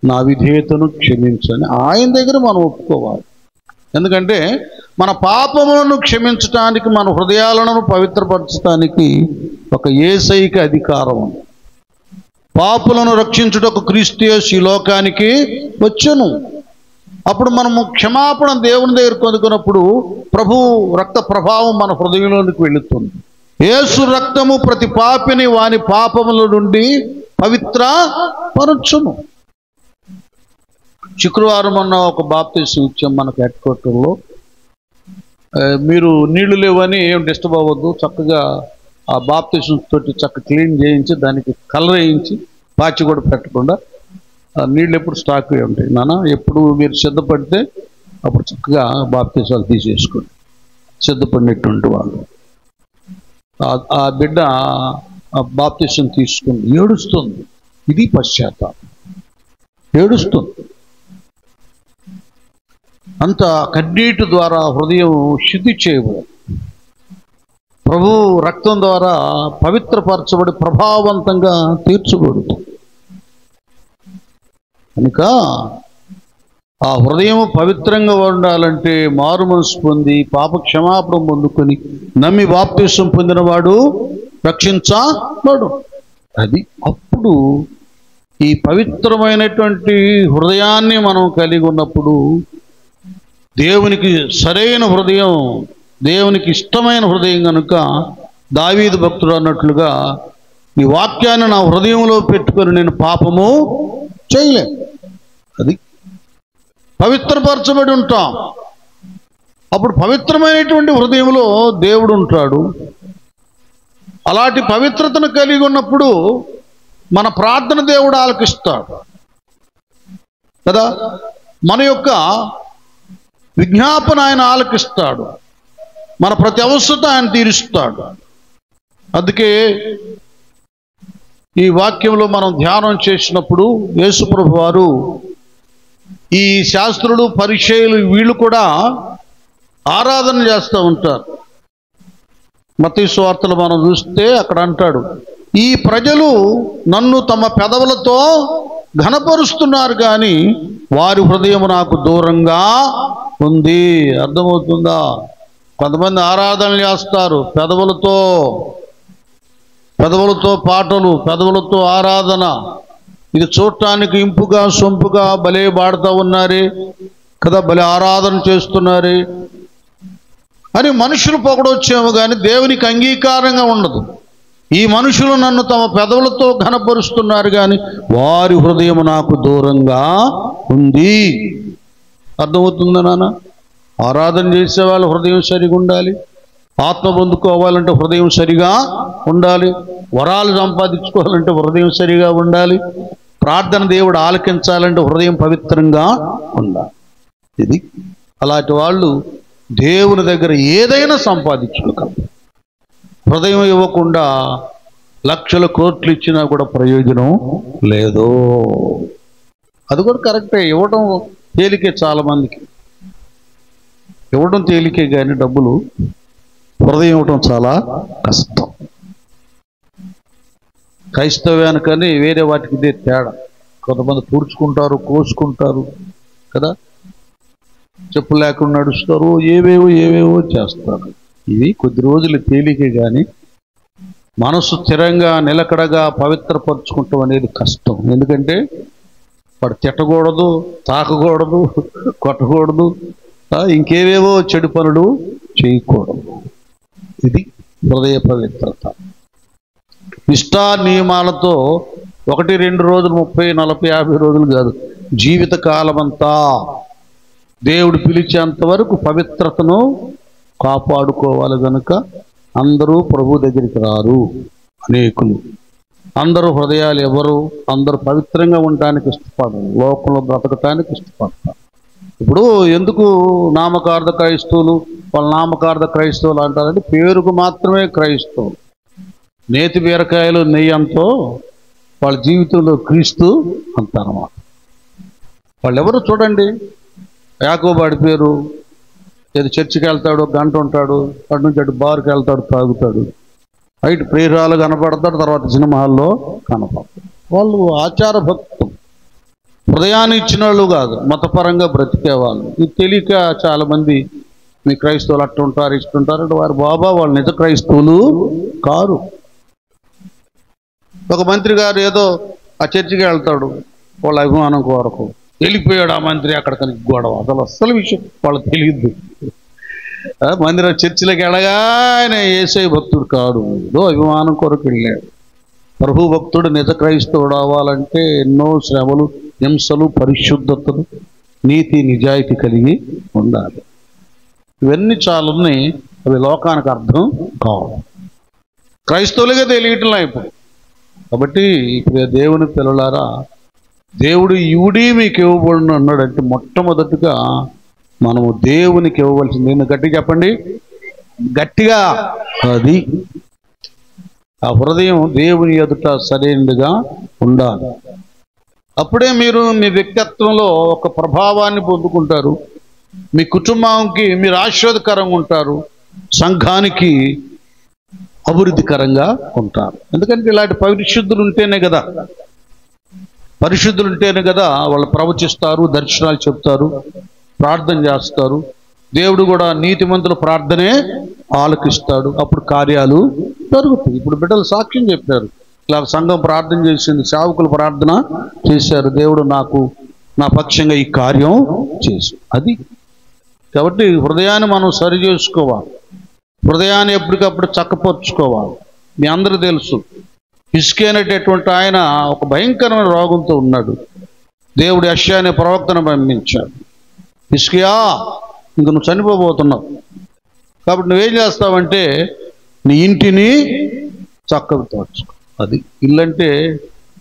A: నా విధేయతను క్షమించని ఆయన దగ్గర మనం ఒప్పుకోవాలి. ఎందుకంటే మన పాపములను క్షమించటానికి, మన హృదయాలను పవిత్రపరచడానికి ఒక యేసయ్యకి అధికారం ఉంది. పాపులను రక్షించుటకు క్రీస్తు యేసు ఈ లోకానికి వచ్చెను. అప్పుడు మనము క్షమాపణ దేవుని దగ్గర పొందుకున్నప్పుడు ప్రభు రక్త ప్రభావం మన హృదయంలోనికి వెళుతుంది. యేసు రక్తము ప్రతి పాపిని వాని పాపముల నుండి పవిత్ర పరచును. శుక్రవారం అన్న ఒక బాప్తిసం ఇచ్చాం మనకు హెడ్ క్వార్టర్లో. మీరు నీళ్లు లేవని ఏం డిస్టర్బ్ అవ్వద్దు, చక్కగా ఆ బాప్తిసం తోటి చక్కగా క్లీన్ చేయించి దానికి కలర్ వేయించి పాచి కూడా పెట్టకుండా నీళ్ళు ఎప్పుడు స్టాక్ ఉంటాయి నాన్న. ఎప్పుడు మీరు సిద్ధపడితే అప్పుడు చక్కగా బాప్తిసాలు తీసేసుకోండి, సిద్ధపడినటువంటి వాళ్ళు. ఆ బిడ్డ బాప్తిసం తీసుకుంది, ఏడుస్తుంది. ఇది పశ్చాత్తాపం, ఏడుస్తుంది. అంత కన్నీటి ద్వారా హృదయం శుద్ధి చేయబడి ప్రభు రక్తం ద్వారా పవిత్రపరచబడి ప్రభావవంతంగా తీర్చబడుతుంది. కనుక ఆ హృదయం పవిత్రంగా ఉండాలంటే మారు మనసు పొంది పాప క్షమాపణ పొందుకొని నమ్మి బాప్తిసం పొందినవాడు రక్షించబడు. అది అప్పుడు ఈ పవిత్రమైనటువంటి హృదయాన్ని మనం కలిగి ఉన్నప్పుడు దేవునికి సరైన హృదయం, దేవునికి ఇష్టమైన హృదయం కనుక దావీదు భక్తుడు అన్నట్లుగా ఈ వాక్యాన్ని నా హృదయంలో పెట్టుకొని నేను పాపము చేయలేను. అది పవిత్రపరచబడి ఉంటాం. అప్పుడు పవిత్రమైనటువంటి హృదయంలో దేవుడు ఉంటాడు. అలాంటి పవిత్రతను కలిగి ఉన్నప్పుడు మన ప్రార్థన దేవుడు ఆలకిస్తాడు కదా. మన యొక్క విజ్ఞాపన ఆయన ఆలకిస్తాడు, మన ప్రతి అవసరత ఆయన తీరుస్తాడు. అందుకే ఈ వాక్యంలో మనం ధ్యానం చేసినప్పుడు యేసుప్రభు వారు ఈ శాస్త్రులు పరిచయులు వీళ్ళు కూడా ఆరాధన చేస్తూ ఉంటారు. మత్తయి సువార్తలు మనం చూస్తే అక్కడ అంటాడు, ఈ ప్రజలు నన్ను తమ పెదవులతో ఘనపరుస్తున్నారు కానీ వారి హృదయం నాకు దూరంగా ఉంది. అర్థమవుతుందా? కొంతమంది ఆరాధనలు చేస్తారు పెదవులతో పాటలు, పెదవులతో ఆరాధన. ఇది చూడటానికి ఇంపుగా సొంపుగా భలే పాడుతూ ఉన్నారే కదా, భలే ఆరాధన చేస్తున్నారే అని మనుషులు పొగడొచ్చేమో కానీ దేవునికి అంగీకారంగా ఉండదు. ఈ మనుషులు నన్ను తమ పెదవులతో ఘనపరుస్తున్నారు కానీ వారి హృదయం నాకు దూరంగా ఉంది. అర్థమవుతుందా నాన్న? ఆరాధన చేసే వాళ్ళ హృదయం సరిగా ఉండాలి, ఆత్మ పొందుకోవాలంటే హృదయం సరిగా ఉండాలి, వరాలు సంపాదించుకోవాలంటే హృదయం సరిగా ఉండాలి, ప్రార్థన దేవుడు ఆలకించాలంటే హృదయం పవిత్రంగా ఉండాలి. ఇది అలాంటి వాళ్ళు దేవుని దగ్గర ఏదైనా సంపాదించుకోగలరు. హృదయం ఇవ్వకుండా లక్షల కోట్లు ఇచ్చినా కూడా ప్రయోజనం లేదు. అది కూడా కరెక్టే, ఇవ్వడం తేలికే, చాలా మందికి ఇవ్వడం తేలికే కానీ డబ్బులు హృదయం ఇవ్వడం చాలా కష్టం. క్రైస్తవ్యానికని వేరే వాటికి ఇదే తేడా. కొంతమంది పూడ్చుకుంటారు, కోసుకుంటారు కదా, చెప్పు లేకుండా నడుస్తారు, ఏవేవో చేస్తారు. ఇవి కొద్ది రోజులు తేలికే కానీ మనసు స్థిరంగా నిలకడగా పవిత్రపరచుకుంటాం అనేది కష్టం. ఎందుకంటే వాడు తిట్టకూడదు, తాకకూడదు, కొట్టకూడదు, ఇంకేవేవో చెడు పనులు చేయకూడదు. ఇది హృదయ పవిత్రత. నిష్ఠా నియమాలతో 1-2 రోజులు, 30, 40, 50 రోజులు కాదు, జీవిత కాలమంతా దేవుడు పిలిచేంత వరకు పవిత్రతను కాపాడుకోవాలి. కనుక అందరూ ప్రభు దగ్గరికి రారు. అనేకులు అందరూ హృదయాలు ఎవరు, అందరూ పవిత్రంగా ఉండటానికి ఇష్టపడరు, లోకంలో బ్రతకటానికి ఇష్టపడతారు. ఇప్పుడు ఎందుకు నామకార్థ క్రైస్తవులు, వాళ్ళ నామకార్థ క్రైస్తవులు అంటారంటే పేరుకు మాత్రమే క్రైస్తవులు. నేతి బీరకాయలు నెయ్యంతో వాళ్ళ జీవితంలో క్రీస్తు అంటారన్నమాట. వాళ్ళు ఎవరు చూడండి, యాకోబాడి పేరు, ఏదో చర్చికి వెళ్తాడు, గంట ఉంటాడు, అటు నుంచి అటు బార్కి వెళ్తాడు, తాగుతాడు, బయట ప్రేరాలు కనపడతాడు, తర్వాత సినిమాల్లో కనపడతాడు. వాళ్ళు ఆచార భక్తులు, హృదయాన్ని ఇచ్చిన వాళ్ళు కాదు, మతపరంగా బ్రతికేవాళ్ళు. ఇది తెలియక చాలామంది మీ క్రైస్తవులు అట్టు ఉంటారు, ఇస్తుంటారు అంటే వారు బాబా వాళ్ళు నిజ క్రైస్తవులు కారు. ఒక మంత్రి గారు ఏదో ఆ చర్చికి వెళ్తాడు వాళ్ళ అభిమానం కొరకు, వెళ్ళిపోయాడు ఆ మంత్రి, అక్కడ కనుక గొడవ, అసలు విషయం వాళ్ళకి తెలియదు. మందిరం చర్చిలోకి వెళ్ళగానే యేసై భక్తుడు కాడు, ఏదో అభిమానం కొరకు వెళ్ళాడు. ప్రభు భక్తుడు నిజ క్రైస్తవుడు అవ్వాలంటే ఎన్నో శ్రమలు, హింసలు, పరిశుద్ధతలు, నీతి నిజాయితీ కలిగి ఉండాలి. ఇవన్నీ చాలున్నాయి, అవి లోకానికి అర్థం కావు, క్రైస్తవులుగా తెలియటంలా ఇప్పుడు. కాబట్టి ఇప్పుడు దేవుని పిల్లలారా, దేవుడు ఇవుడి మీకు ఇవ్వబడును అన్నాడంటే మొట్టమొదటిగా మనము దేవునికి ఇవ్వవలసింది ఏంటి? గట్టిగా చెప్పండి, గట్టిగా. అది ఆ హృదయం దేవుని ఎదుట సరైనదిగా ఉండాలి. అప్పుడే మీరు మీ వ్యక్తిత్వంలో ఒక ప్రభావాన్ని పొందుకుంటారు, మీ కుటుంబానికి మీరు ఆశీర్వాదకరంగా ఉంటారు, సంఘానికి అభివృద్ధికరంగా ఉంటారు. ఎందుకంటే ఇలాంటి పరిశుద్ధులు ఉంటేనే కదా, పరిశుద్ధులు ఉంటేనే కదా వాళ్ళు ప్రవచిస్తారు, దర్శనాలు చెప్తారు, ప్రార్థన చేస్తారు. దేవుడు కూడా నీతిమంతుల ప్రార్థనే ఆలకిస్తాడు, అప్పుడు కార్యాలు జరుగుతాయి. ఇప్పుడు బిడ్డలు సాక్ష్యం చెప్పారు, ఇలా సంఘం ప్రార్థన చేసింది, సేవకులు ప్రార్థన చేశారు, దేవుడు నా పక్షంగా ఈ కార్యం చేసి. అది కాబట్టి హృదయాన్ని మనం సరి చేసుకోవాలి, హృదయాన్ని ఎప్పటికప్పుడు చక్కపరుచుకోవాలి. మీ అందరూ తెలుసు, హిజ్కియా ఆయన ఒక భయంకరమైన రోగంతో ఉన్నాడు. దేవుడు యెషయా అనే ప్రవక్తను పంపించాడు, హిజ్కియా ఇంక నువ్వు చనిపోబోతున్నావు, కాబట్టి నువ్వేం చేస్తావంటే నీ ఇంటిని చక్కబెట్టుకో. అది ఇల్లు అంటే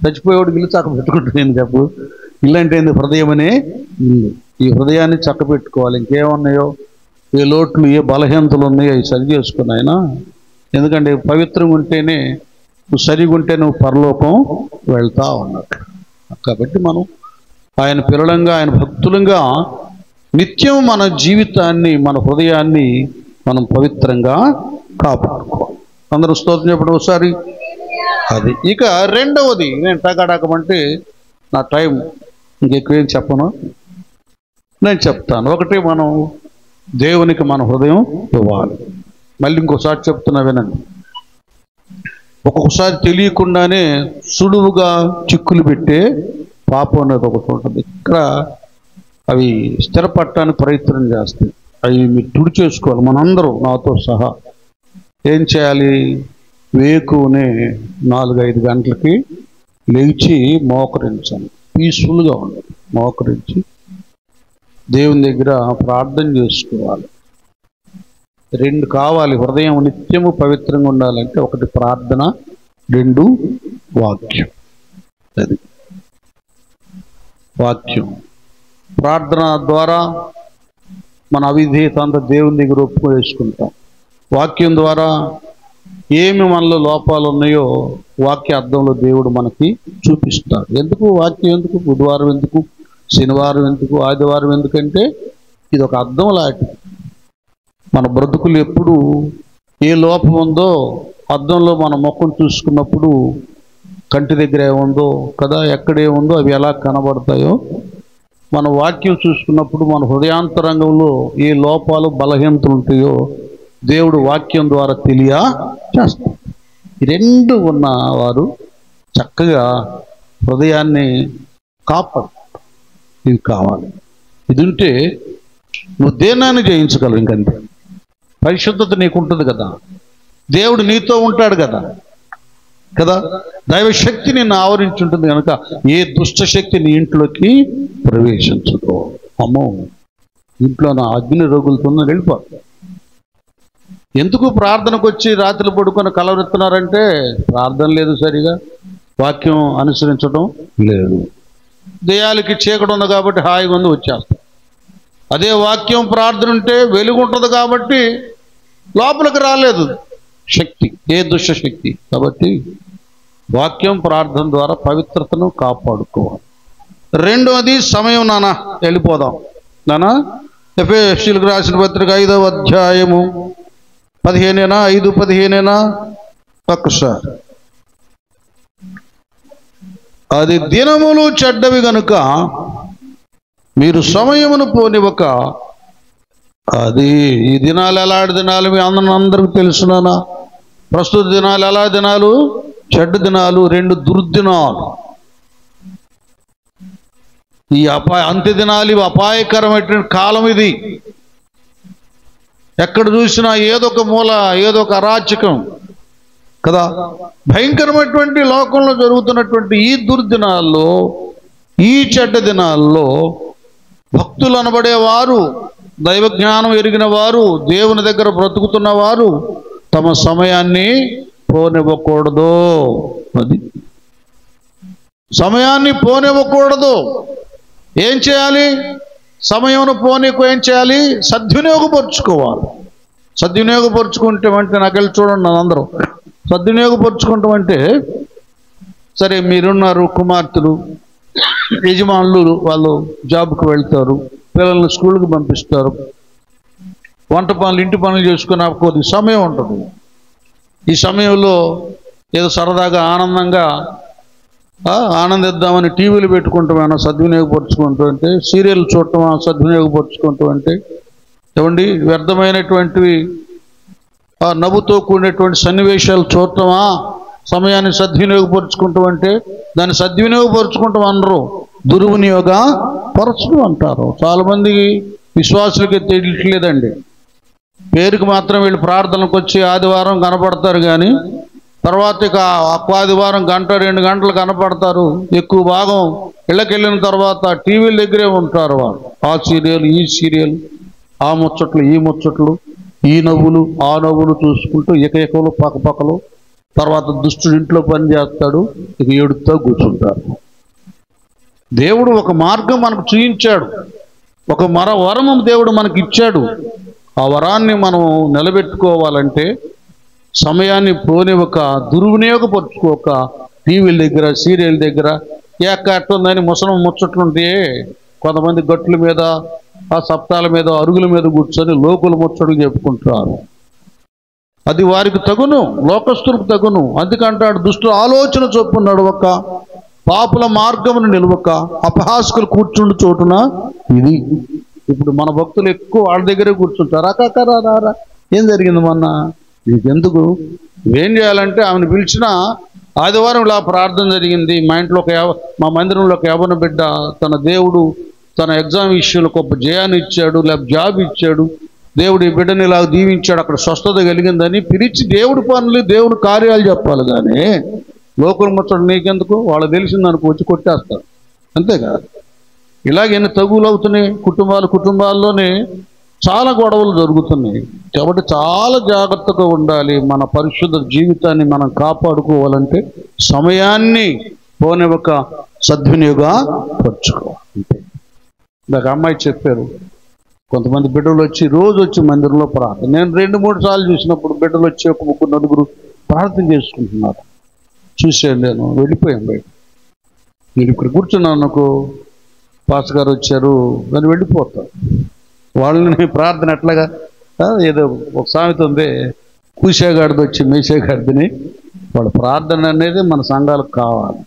A: చచ్చిపోయేవాడికి ఇల్లు చక్క పెట్టుకుంటుంది, నేను చెప్పు. ఇల్లు అంటే ఏంది? హృదయం అనే ఇల్లు. ఈ హృదయాన్ని చక్క పెట్టుకోవాలి. ఇంకేమున్నాయో, ఏ లోట్లు, ఏ బలహీనతలు ఉన్నాయో అవి సరి చేసుకుని ఆయన. ఎందుకంటే పవిత్రంగా ఉంటేనే, నువ్వు సరిగా ఉంటే నువ్వు పరలోకం వెళ్తా ఉన్నట్టు. కాబట్టి మనం ఆయన పిల్లలంగా, ఆయన భక్తులంగా నిత్యం మన జీవితాన్ని, మన హృదయాన్ని మనం పవిత్రంగా కాపాడుకోవాలి. అందరూ స్తోత్రం చెప్పడం ఒకసారి. అది ఇక రెండవది, నేను టకాటకమంటే నా టైం ఇంకెక్కువేం చెప్పను, నేను చెప్తాను. ఒకటి, మనం దేవునికి మన హృదయం ఇవ్వాలి. మళ్ళీ ఇంకోసారి చెప్తున్నా వినండి. ఒక్కొక్కసారి తెలియకుండానే సులువుగా చిక్కులు పెట్టే పాపం అనేది ఒకటి ఉంటుంది. ఇక్కడ అవి స్థిరపడటానికి ప్రయత్నం చేస్తాయి. అవి మీరు తుడి చేసుకోవాలి. మనందరూ నాతో సహా ఏం చేయాలి? వేకునే 4-5 గంటలకి లేచి మోకరించాలి, పీస్ఫుల్గా ఉండాలి. మోకరించి దేవుని దగ్గర ప్రార్థన చేసుకోవాలి. 2 కావాలి, హృదయం నిత్యము పవిత్రంగా ఉండాలంటే, 1 ప్రార్థన, 2 వాక్యం. అది వాక్యం. ప్రార్థన ద్వారా మన అవిధేయత అంతా దేవుని దగ్గర ఒప్పువేసుకుంటాం. వాక్యం ద్వారా ఏమి మనలో లోపాలు ఉన్నాయో వాక్య అర్థంలో దేవుడు మనకి చూపిస్తాడు. ఎందుకు వాక్యం? ఎందుకు బుధవారం, ఎందుకు శనివారం, ఎందుకు ఆదివారం? ఎందుకంటే ఇది ఒక అర్థం లాంటిది. మన బ్రతుకులు ఎప్పుడు ఏ లోపం ఉందో అద్దంలో మన ముఖం చూసుకున్నప్పుడు కంటి దగ్గర ఏముందో కదా, ఎక్కడేముందో అవి ఎలా కనబడతాయో, మన వాక్యం చూసుకున్నప్పుడు మన హృదయాంతరంగంలో ఏ లోపాలు, బలహీనతలు ఉంటాయో దేవుడు వాక్యం ద్వారా తెలియచేస్తాడు. ఈ 2 ఉన్న వారు చక్కగా హృదయాన్ని కాపాడు. ఇది కావాలి. ఇది ఉంటే నువ్వు దేనాన్ని జయించగలవు. ఇంకంతే. పరిశుద్ధత నీకు ఉంటుంది కదా, దేవుడు నీతో ఉంటాడు కదా, దైవశక్తి నిన్ను ఆవరించి ఉంటుంది కనుక ఏ దుష్టశక్తి నీ ఇంట్లోకి ప్రవేశించదు. అమ్మో, ఇంట్లో నా అగ్ని రగులుతున్న వెళ్ళిపో. ఎందుకు ప్రార్థనకు వచ్చి రాత్రి పడుకొని కలవరెత్తున్నారంటే ప్రార్థన లేదు, సరిగా వాక్యం అనుసరించడం లేదు. దెయ్యాలకి చీకటి ఉంది కాబట్టి హాయిగా ఉంది, వచ్చేస్తాం. అదే వాక్యం ప్రార్థన ఉంటే వెలుగు ఉంటుంది కాబట్టి లోపలికి రాలేదు శక్తి, ఏ దుష్ట శక్తి. కాబట్టి వాక్యం ప్రార్థన ద్వారా పవిత్రతను కాపాడుకోవాలి. రెండవది సమయం. నాన్న వెళ్ళిపోదాం. నాన్న ఎఫెసీయులకు రాసిన పత్రిక 5వ అధ్యాయము 15 5-15 ఒక్కసారి. అది దినములు చెడ్డవి గనుక మీరు సమయమును పోనివ్వక. అది ఈ దినాలు ఎలాంటి దినాలు మీ అందరికీ తెలుసునా? ప్రస్తుత దినాలు ఎలా దినాలు? చెడ్డ దినాలు, 2 దుర్దినాలు. ఈ అంత్య దినాలు, ఇవి అపాయకరమైనటువంటి కాలం. ఇది ఎక్కడ చూసినా ఏదో ఒక మూల, ఏదో ఒక అరాచకం కదా. భయంకరమైనటువంటి లోకంలో జరుగుతున్నటువంటి ఈ దుర్దినాల్లో, ఈ చెడ్డ దినాల్లో భక్తులు అనబడేవారు, దైవజ్ఞానం ఎరిగిన వారు, దేవుని దగ్గర బ్రతుకుతున్న వారు తమ సమయాన్ని పోనివ్వకూడదు. అది సమయాన్ని పోనివ్వకూడదు. ఏం చేయాలి? సమయమును పోనీకు ఏం చేయాలి? సద్వినియోగపరుచుకోవాలి. సద్వినియోగపరుచుకుంటే అంటే నాకెళ్ళి చూడండి అందరూ. సద్వినియోగపరుచుకుంటాం అంటే, సరే మీరున్నారు కుమార్తెలు, యజమానులు, వాళ్ళు జాబ్కి వెళ్తారు, పిల్లల్ని స్కూల్కి పంపిస్తారు, వంట పనులు ఇంటి పనులు చేసుకున్న కొద్ది సమయం ఉంటుంది. ఈ సమయంలో ఏదో సరదాగా ఆనందంగా ఆనందిద్దామని టీవీలు పెట్టుకుంటామేనా సద్వినియోగపరుచుకుంటూ అంటే, సీరియల్ చూడటమా సద్వినియోగపరుచుకుంటూ అంటే, ఏమండి వ్యర్థమైనటువంటివి నవ్వుతో కూడినటువంటి సన్నివేశాలు చూడటమా సమయాన్ని సద్వినియోగపరుచుకుంటాం అంటే, దాన్ని సద్వినియోగపరుచుకుంటాం అనరు, దుర్వినియోగ పరచడం అంటారు. చాలామంది విశ్వాసులకి తెలియట్లేదండి. పేరుకి మాత్రం వీళ్ళు ప్రార్థనకు వచ్చి ఆదివారం కనపడతారు, కానీ తర్వాత ఇక ఆదివారం గంట 2 గంటలు కనపడతారు. ఎక్కువ భాగం ఇళ్ళకి వెళ్ళిన తర్వాత టీవీల దగ్గరే ఉంటారు వాళ్ళు. ఆ సీరియల్, ఈ సీరియల్, ఆ ముచ్చట్లు, ఈ ముచ్చట్లు, ఈ నవ్వులు, ఆ నవ్వులు చూసుకుంటూ ఏకైకలు పక్కపక్కలు. తర్వాత దుష్టుడు ఇంట్లో పని చేస్తాడు, ఇక ఏడుతో కూర్చుంటారు. దేవుడు ఒక మార్గం మనకు చూపించాడు, ఒక వరము దేవుడు మనకి ఇచ్చాడు. ఆ వరాన్ని మనం నిలబెట్టుకోవాలంటే సమయాన్ని పోనివ్వక, దుర్వినియోగపరుచుకోక, టీవీల దగ్గర, సీరియల్ దగ్గర ఎట్టుందని ముచ్చట్లుంటే కొంతమంది గట్ల మీద, ఆ సప్తాల మీద, అరుగుల మీద కూర్చొని లోకుల ముచ్చట్లు చెప్పుకుంటారు. అది వారికి తగును, లోకస్తులకు తగును. అందుకంటాడు, దుష్టుల ఆలోచన చొప్పున నడవక, పాపుల మార్గమును నిలవక, అపహాస్కులు కూర్చుండు చోటున ఇది. ఇప్పుడు మన భక్తులు ఎక్కువ వాళ్ళ దగ్గరే కూర్చుంటారు. రారా ఏం జరిగింది మొన్న, నీకెందుకు, ఏం చేయాలంటే ఆమెను పిలిచిన ఆదివారం ఇలా ప్రార్థన జరిగింది, మా ఇంట్లో మా మందిరంలో ఒక యవ్వన బిడ్డ తన దేవుడు తన ఎగ్జామ్ విషయంలో గొప్ప జయాన్ని ఇచ్చాడు, లేకపోతే జాబ్ ఇచ్చాడు, దేవుడు ఈ బిడ్డని ఇలా దీవించాడు, అక్కడ స్వస్థత కలిగిందని పిలిచి దేవుడి పనులు, దేవుడి కార్యాలు చెప్పాలి. కానీ లోకల్ ముచ్చట నీకెందుకు, వాళ్ళు తెలిసిందనుకో వచ్చి కొట్టేస్తారు, అంతేకాదు. ఇలాగ ఎన్ని తగులు అవుతున్నాయి కుటుంబాల్లోనే చాలా గొడవలు జరుగుతున్నాయి. కాబట్టి చాలా జాగ్రత్తగా ఉండాలి. మన పరిశుద్ధ జీవితాన్ని మనం కాపాడుకోవాలంటే సమయాన్ని పోనివ్వక సద్వినియోగపరుచుకోవాలి. నాకు అమ్మాయి చెప్పారు, కొంతమంది బిడ్డలు వచ్చి రోజు వచ్చి మందిరంలో ప్రార్థన. నేను 2-3 సార్లు చూసినప్పుడు బిడ్డలు వచ్చి ఒక 3-4 ప్రార్థన చేసుకుంటున్నారు చూశాను. నేను వెళ్ళిపోయాను బయట. నేను ఇక్కడ కూర్చున్నాను అనుకో, పాస్ గారు వచ్చారు అని వెళ్ళిపోతాను. వాళ్ళని ప్రార్థన ఎట్లాగా, ఏదో ఒక సామెత ఉంది, కూసేగాడిది వచ్చి మేసేగాడిదని. వాళ్ళ ప్రార్థన అనేది మన సంఘాలకు కావాలి.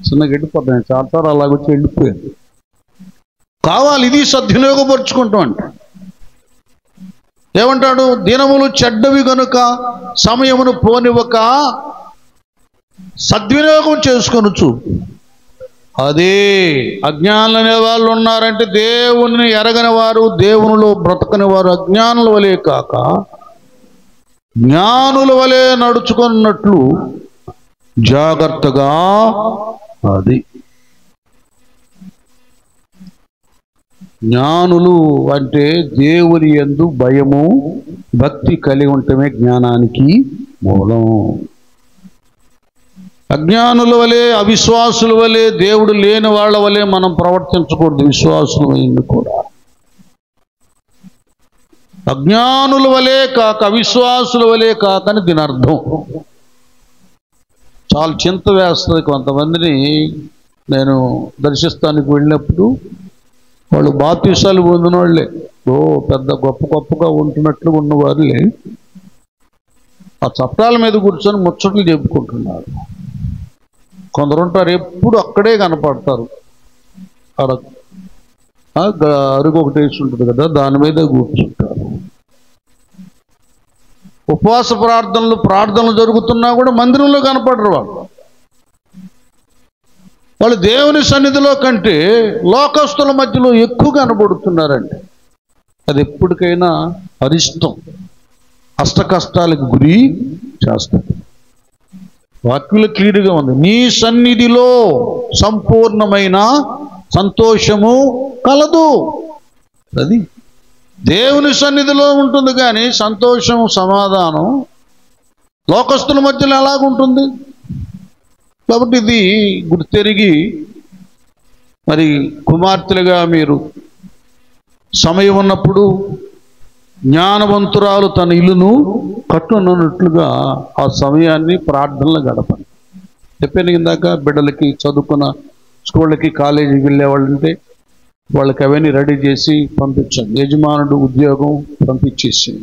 A: చిన్నగా వెళ్ళిపోతాను. నేను చాలాసార్లు అలాగొచ్చి వెళ్ళిపోయాను. కావాలి, ఇది సద్వినియోగపరుచుకుంటాం అంటే. ఏమంటాడు, దినములు చెడ్డవి గనుక సమయమును పోనివ్వక సద్వినియోగం చేసుకొనొచ్చు. అదే అజ్ఞానులు అనే వాళ్ళు ఉన్నారంటే, దేవుని ఎరగని వారు, దేవునిలో బ్రతకని వారు అజ్ఞానుల వలె కాక జ్ఞానుల వలె నడుచుకున్నట్లు జాగ్రత్తగా. అది జ్ఞానులు అంటే దేవుని యందు భయము, భక్తి కలిగి ఉండటమే జ్ఞానానికి మూలం. అజ్ఞానుల వలె, అవిశ్వాసుల వలె, దేవుడు లేని వాళ్ళ వలె మనం ప్రవర్తించకూడదు. విశ్వాసులు కూడా అజ్ఞానుల వలె కాక, అవిశ్వాసుల వలె కాకని దీని అర్థం. చాలా చింత వేస్తుంది. కొంతమందిని నేను దర్శిస్తానికి వెళ్ళినప్పుడు వాళ్ళు బాప్తీసాలు పొందిన వాళ్ళే, పెద్ద గొప్పగా ఉంటున్నట్లు ఉన్నవారులే ఆ చట్టాల మీద కూర్చొని ముచ్చట్లు చెప్పుకుంటున్నారు. కొందరు ఉంటారు ఎప్పుడు అక్కడే కనపడతారు. అరుగు ఒకటి వేసి ఉంటుంది కదా, దాని మీద కూర్చుంటారు. ఉపవాస ప్రార్థనలు జరుగుతున్నా కూడా మందిరంలో కనపడరు. వాళ్ళు దేవుని సన్నిధిలో కంటే లోకస్తుల మధ్యలో ఎక్కువ కనబడుతున్నారండి. అది ఎప్పటికైనా అరిష్టం, అష్ట కష్టాలకు గురి చేస్తుంది. వాక్యంలో క్లియర్గా ఉంది, నీ సన్నిధిలో సంపూర్ణమైన సంతోషము కలదు. అది దేవుని సన్నిధిలో ఉంటుంది, కానీ సంతోషం సమాధానం లోకస్తుల మధ్యలో ఎలాగుంటుంది? కాబట్టి ఇది గుర్తెరిగి మరి కుమార్తెలుగా మీరు సమయం ఉన్నప్పుడు జ్ఞానవంతురాలు తన ఇల్లును కట్టునన్నట్లుగా ఆ సమయాన్ని ప్రార్థనలో గడపండి. చెప్పాను ఇందాక, బిడ్డలకి చదువుకున్న స్కూళ్ళకి కాలేజీకి వెళ్ళేవాళ్ళంటే వాళ్ళకి అవన్నీ రెడీ చేసి పంపించండి. యజమానుడు ఉద్యోగం పంపించేసి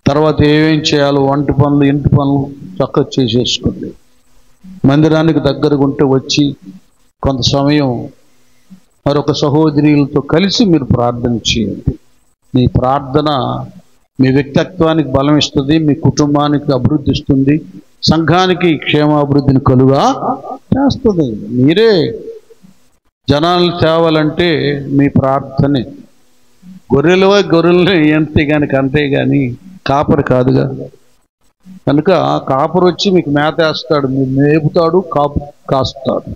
A: తర్వాత ఏమేం చేయాలో వంటి పనులు ఇంటి పనులు చక్కగా చేసేసుకోండి. మందిరానికి దగ్గరగా ఉంటే వచ్చి కొంత సమయం మరొక సహోదరులతో కలిసి మీరు ప్రార్థన చేయండి. మీ ప్రార్థన మీ వ్యక్తిత్వానికి బలం ఇస్తుంది, మీ కుటుంబానికి అభివృద్ధి ఇస్తుంది, సంఘానికి క్షేమాభివృద్ధిని కలుగా చేస్తుంది. మీరే జనాలు తేవాలంటే మీ ప్రార్థనే. గొర్రెలనే ఎంతే కానీ కంటే కానీ కాపరి కాదుగా. కనుక కాపరు వచ్చి మీకు మేత వేస్తాడు, మీరు మేపుతాడు, కాస్తాడు.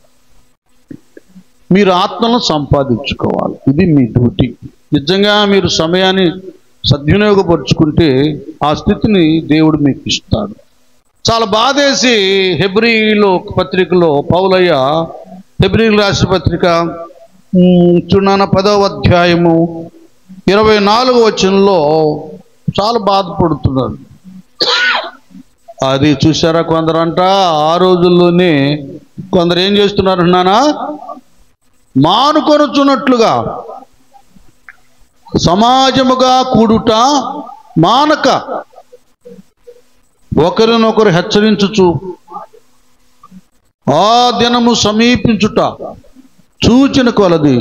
A: మీరు ఆత్మలను సంపాదించుకోవాలి, ఇది మీ డ్యూటీ. నిజంగా మీరు సమయాన్ని సద్వినియోగపరుచుకుంటే ఆ స్థితిని దేవుడు మీకు ఇస్తాడు. చాలా బాధేసి హెబ్రీలో పత్రికలో పౌలయ్య హెబ్రీలు రాసిన పత్రిక చూడాన 10వ అధ్యాయము 24వ వచనంలో చాలా బాధపడుతున్నాడు. అది చూసారా, కొందరంట ఆ రోజుల్లోనే కొందరు ఏం చేస్తున్నారంటున్నానా, మానుకొనుచున్నట్లుగా సమాజముగా కూడుట మానక ఒకరినొకరు హెచ్చరించుచు ఆ దినము సమీపించుట చూచిన కొలది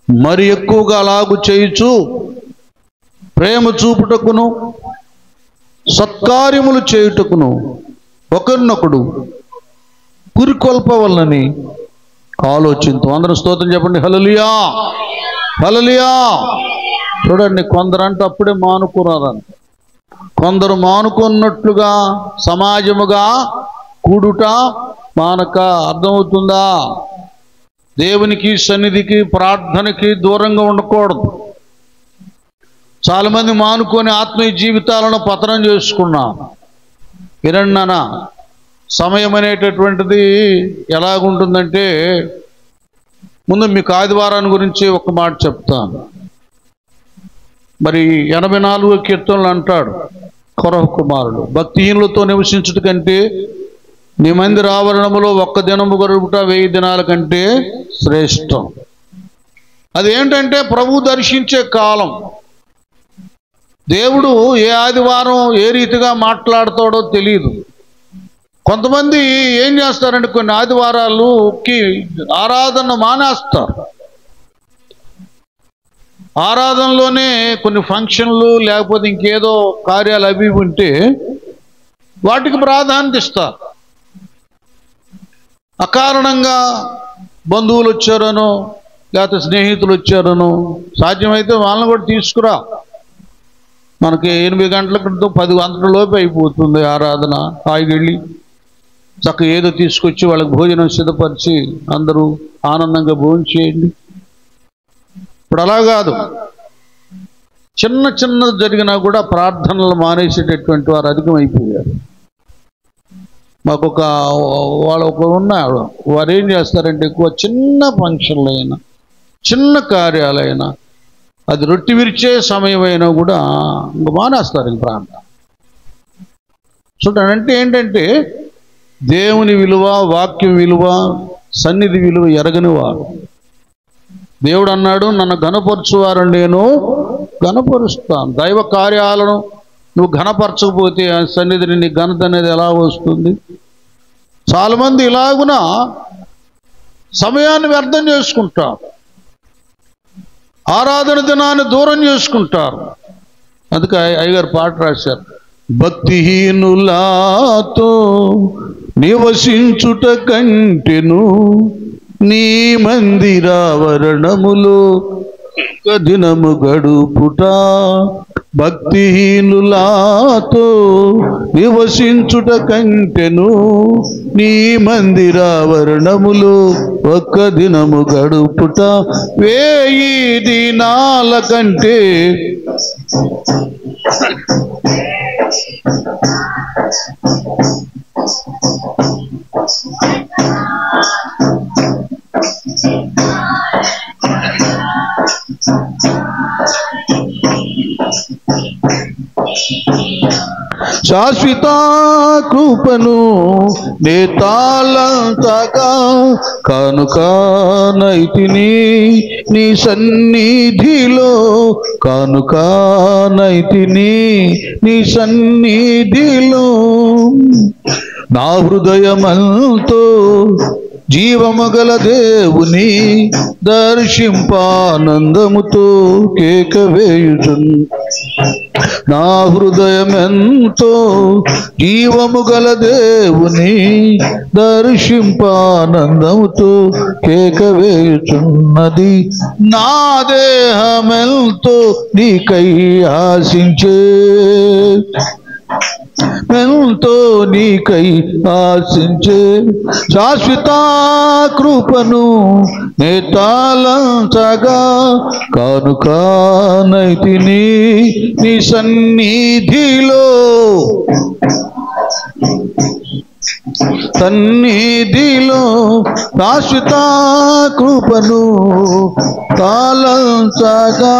A: మరి ఎక్కువగా అలాగు చేయుచు ప్రేమ చూపుటకును సత్కార్యములు చేయుటకును ఒకరినొకడు పురికొల్పవలనని ఆలోచించు. అందరూ స్తోత్రం చెప్పండి. హల్లెలూయా, హల్లెలూయా. చూడండి, కొందరంటే అప్పుడే మానుకున్నారంట. కొందరు మానుకున్నట్లుగా సమాజముగా కూడుట మానక. అర్థమవుతుందా? దేవునికి సన్నిధికి ప్రార్థనకి దూరంగా ఉండకూడదు. చాలామంది మానుకొని ఆత్మీయ జీవితాలను పతనం చేసుకున్నాం. వినండి, సమయం అనేటటువంటిది ఎలాగుంటుందంటే, ముందు మీకు ఆదివారాన్ని గురించి ఒక మాట చెప్తాను. మరి 84వ కీర్తనలు అంటాడు కొరహ కుమారుడు, భక్తిహీనులతో నివసించుట కంటే నీ మందిర ఆవరణములో ఒక్క దినము గడుపుట 1000 దినాల కంటే శ్రేష్టం. అదేంటంటే ప్రభు దర్శించే కాలం. దేవుడు ఏ ఆదివారం ఏ రీతిగా మాట్లాడతాడో తెలియదు. కొంతమంది ఏం చేస్తారంటే కొన్ని ఆదివారాలుకి ఆరాధన మానేస్తారు. ఆరాధనలోనే కొన్ని ఫంక్షన్లు లేకపోతే ఇంకేదో కార్యాలు అవి ఉంటే వాటికి ప్రాధాన్యత ఇస్తారు. అకారణంగా బంధువులు వచ్చారనో లేకపోతే స్నేహితులు వచ్చారనో, సాధ్యమైతే వాళ్ళని కూడా తీసుకురా. మనకి 8 గంటల క్రితం 10 గంటల లోపు అయిపోతుంది ఆరాధన. హాయిగెళ్ళి చక్కగా ఏదో తీసుకొచ్చి వాళ్ళకి భోజనం సిద్ధపరిచి అందరూ ఆనందంగా భోజనం చేయండి. ఇప్పుడు అలా కాదు. చిన్నది జరిగినా కూడా ప్రార్థనలు మానేసేటటువంటి వారు అధికమైపోయారు. మాకు ఒకరు ఉన్నారు, వారు ఏం చేస్తారంటే ఎక్కువ చిన్న ఫంక్షన్లు అయినా చిన్న కార్యాలైనా అది రొట్టి విరిచే సమయం అయినా కూడా ఇంకా మానేస్తారు ఈ ప్రాంతం. చూడండి, అంటే ఏంటంటే దేవుని విలువ, వాక్యం విలువ, సన్నిధి విలువ ఎరగని వారు. దేవుడు అన్నాడు, నన్ను ఘనపరచువారని నేను ఘనపరుస్తాను. దైవ కార్యాలను నువ్వు ఘనపరచకపోతే ఆ సన్నిధిని నీ ఘనత అనేది ఎలా వస్తుంది? చాలామంది ఇలాగున సమయాన్ని వ్యర్థం చేసుకుంటారు, ఆరాధన దినాన్ని దూరం చేసుకుంటారు. అందుకే అయ్యగారు పాట రాశారు, భక్తిహీనులాతో నివసించుట కంటెను నీ మందిరావరణములో దినము గడుపుట భక్తిహీనులాతో నివసించుట కంటెను నీ మందిరావరణములో ఒక్క దినము గడుపుట 1000 దినాల కంటే శాశ్వత కృపను నేతాళంతగా కానుకానైతిని నీ సన్నిధిలో కానుకానైతిని నీ సన్నిధిలో నా హృదయమంతో జీవమగల దేవుని దర్శింపానందముతో కేకవేయుచున్ నా హృదయమెంతో జీవము గల దేవుని దర్శింపానందముతో కేకవేయుచున్నది నా దేహమెంతో నీకై ఆశించే ఎంతో నీకై ఆశించే శాశ్వత కృపను నేతాళంచగా కానుకానైతిని నీ సన్నిధిలో శాశ్వత కృపను తాళంచగా.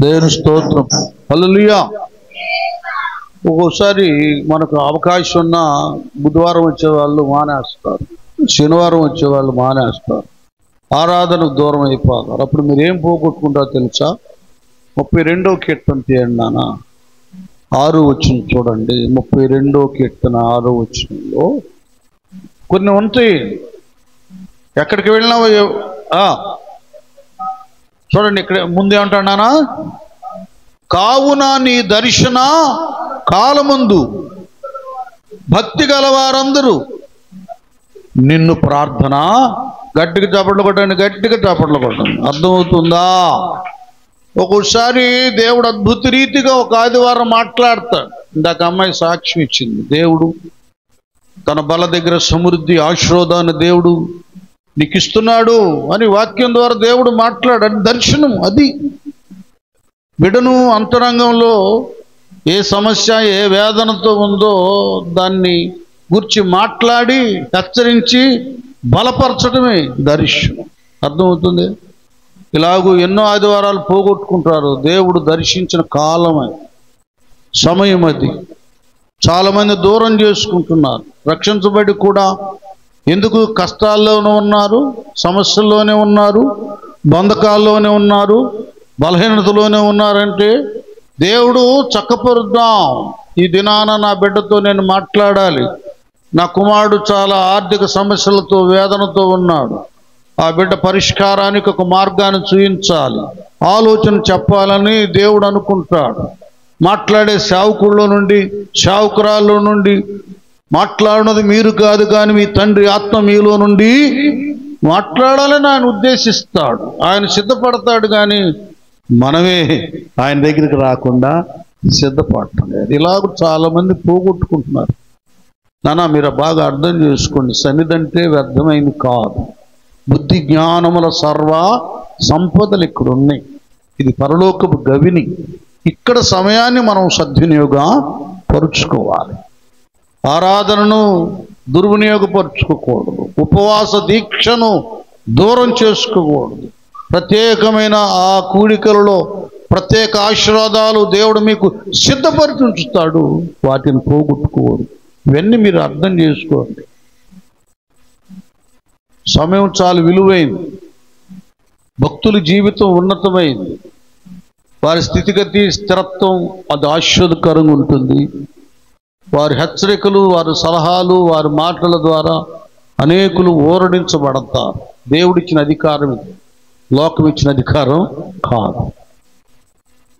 A: దేవుని స్తోత్రం. హల్లెలూయా. ఒక్కోసారి మనకు అవకాశం ఉన్న బుధవారం వచ్చేవాళ్ళు మానేస్తారు, శనివారం వచ్చేవాళ్ళు మానేస్తారు, ఆరాధనకు దూరం అయిపోతారు. అప్పుడు మీరు ఏం పోగొట్టుకుంటారో తెలుసా? 32వ కీర్తన తీయండి నాన్న, 6వ వచనం చూడండి. 32వ కీర్తన 6వ వచనంలో కొన్ని ఉంటాయి. ఎక్కడికి వెళ్ళినా చూడండి, ఇక్కడ ముందేమంటాడు నాన్న, కావున నీ దర్శన కాలమందు భక్తి గలవారందరూ నిన్ను ప్రార్థన గట్టిగా చప్పట్లు కొట్టండి, గట్టిగా చప్పట్లు కొట్టండి. అర్థమవుతుందా? ఒక్కోసారి దేవుడు అద్భుత రీతిగా ఒక ఆదివారం మాట్లాడతాడు. ఇందాక అమ్మాయి సాక్ష్యం ఇచ్చింది. దేవుడు తన బల దగ్గర సమృద్ధి ఆశీర్వాదాన్ని దేవుడు నీకు ఇస్తున్నాడు అని వాక్యం ద్వారా దేవుడు మాట్లాడాడు. దర్శనం అది. బిడ్డను అంతరంగంలో ఏ సమస్య ఏ వేదనతో ఉందో దాన్ని గురించి మాట్లాడి హెచ్చరించి బలపరచడమే దర్శనం. అర్థమవుతుంది? ఇలాగూ ఎన్నో ఆదివారాలు పోగొట్టుకుంటారు. దేవుడు దర్శించిన కాలమే, సమయం అది. చాలామంది దూరం చేసుకుంటున్నారు. రక్షించబడి కూడా ఎందుకు కష్టాల్లోనే ఉన్నారు, సమస్యల్లోనే ఉన్నారు, బంధకాల్లోనే ఉన్నారు, బలహీనతలోనే ఉన్నారంటే దేవుడు చక్కపరుద్దాం, ఈ దినాన నా బిడ్డతో నేను మాట్లాడాలి, నా కుమారుడు చాలా ఆర్థిక సమస్యలతో వేదనతో ఉన్నాడు, ఆ బిడ్డ పరిష్కారానికి ఒక మార్గాన్ని చూపించాలి, ఆలోచన చెప్పాలని దేవుడు అనుకుంటాడు. మాట్లాడే సేవకుల్లో నుండి సేవకురాల్లో నుండి మాట్లాడినది మీరు కాదు కానీ మీ తండ్రి ఆత్మ మీలో నుండి మాట్లాడాలని ఆయన ఉద్దేశిస్తాడు. ఆయన సిద్ధపడతాడు, కానీ మనమే ఆయన దగ్గరికి రాకుండా సిద్ధపడటం లేదు. ఇలాగ చాలామంది పోగొట్టుకుంటున్నారు. నాన్న మీరు బాగా అర్థం చేసుకోండి, సన్నిధంటే వ్యర్థమైంది కాదు. బుద్ధి జ్ఞానముల సర్వ సంపదలు ఇక్కడ ఉన్నాయి. ఇది పరలోకపు గవిని. ఇక్కడ సమయాన్ని మనం సద్వినియోగం పరుచుకోవాలి. ఆరాధనను దుర్వినియోగపరుచుకోకూడదు. ఉపవాస దీక్షను దూరం చేసుకోకూడదు. ప్రత్యేకమైన ఆ కూడికలలో ప్రత్యేక ఆశీర్వాదాలు దేవుడు మీకు సిద్ధపరిచి ఉంచుతాడు, వాటిని పోగొట్టుకోరు. ఇవన్నీ మీరు అర్థం చేసుకోండి. సమయం చాలా విలువైంది. భక్తుల జీవితం ఉన్నతమైంది. వారి స్థితిగతి స్థిరత్వం అది ఆశీర్వాదకరంగా ఉంటుంది. వారి హెచ్చరికలు, వారి సలహాలు, వారి మాటల ద్వారా అనేకులు ఓరడించబడతారు. దేవుడిచ్చిన అధికారం ఇది, లోకం ఇచ్చిన అధికారం కాదు.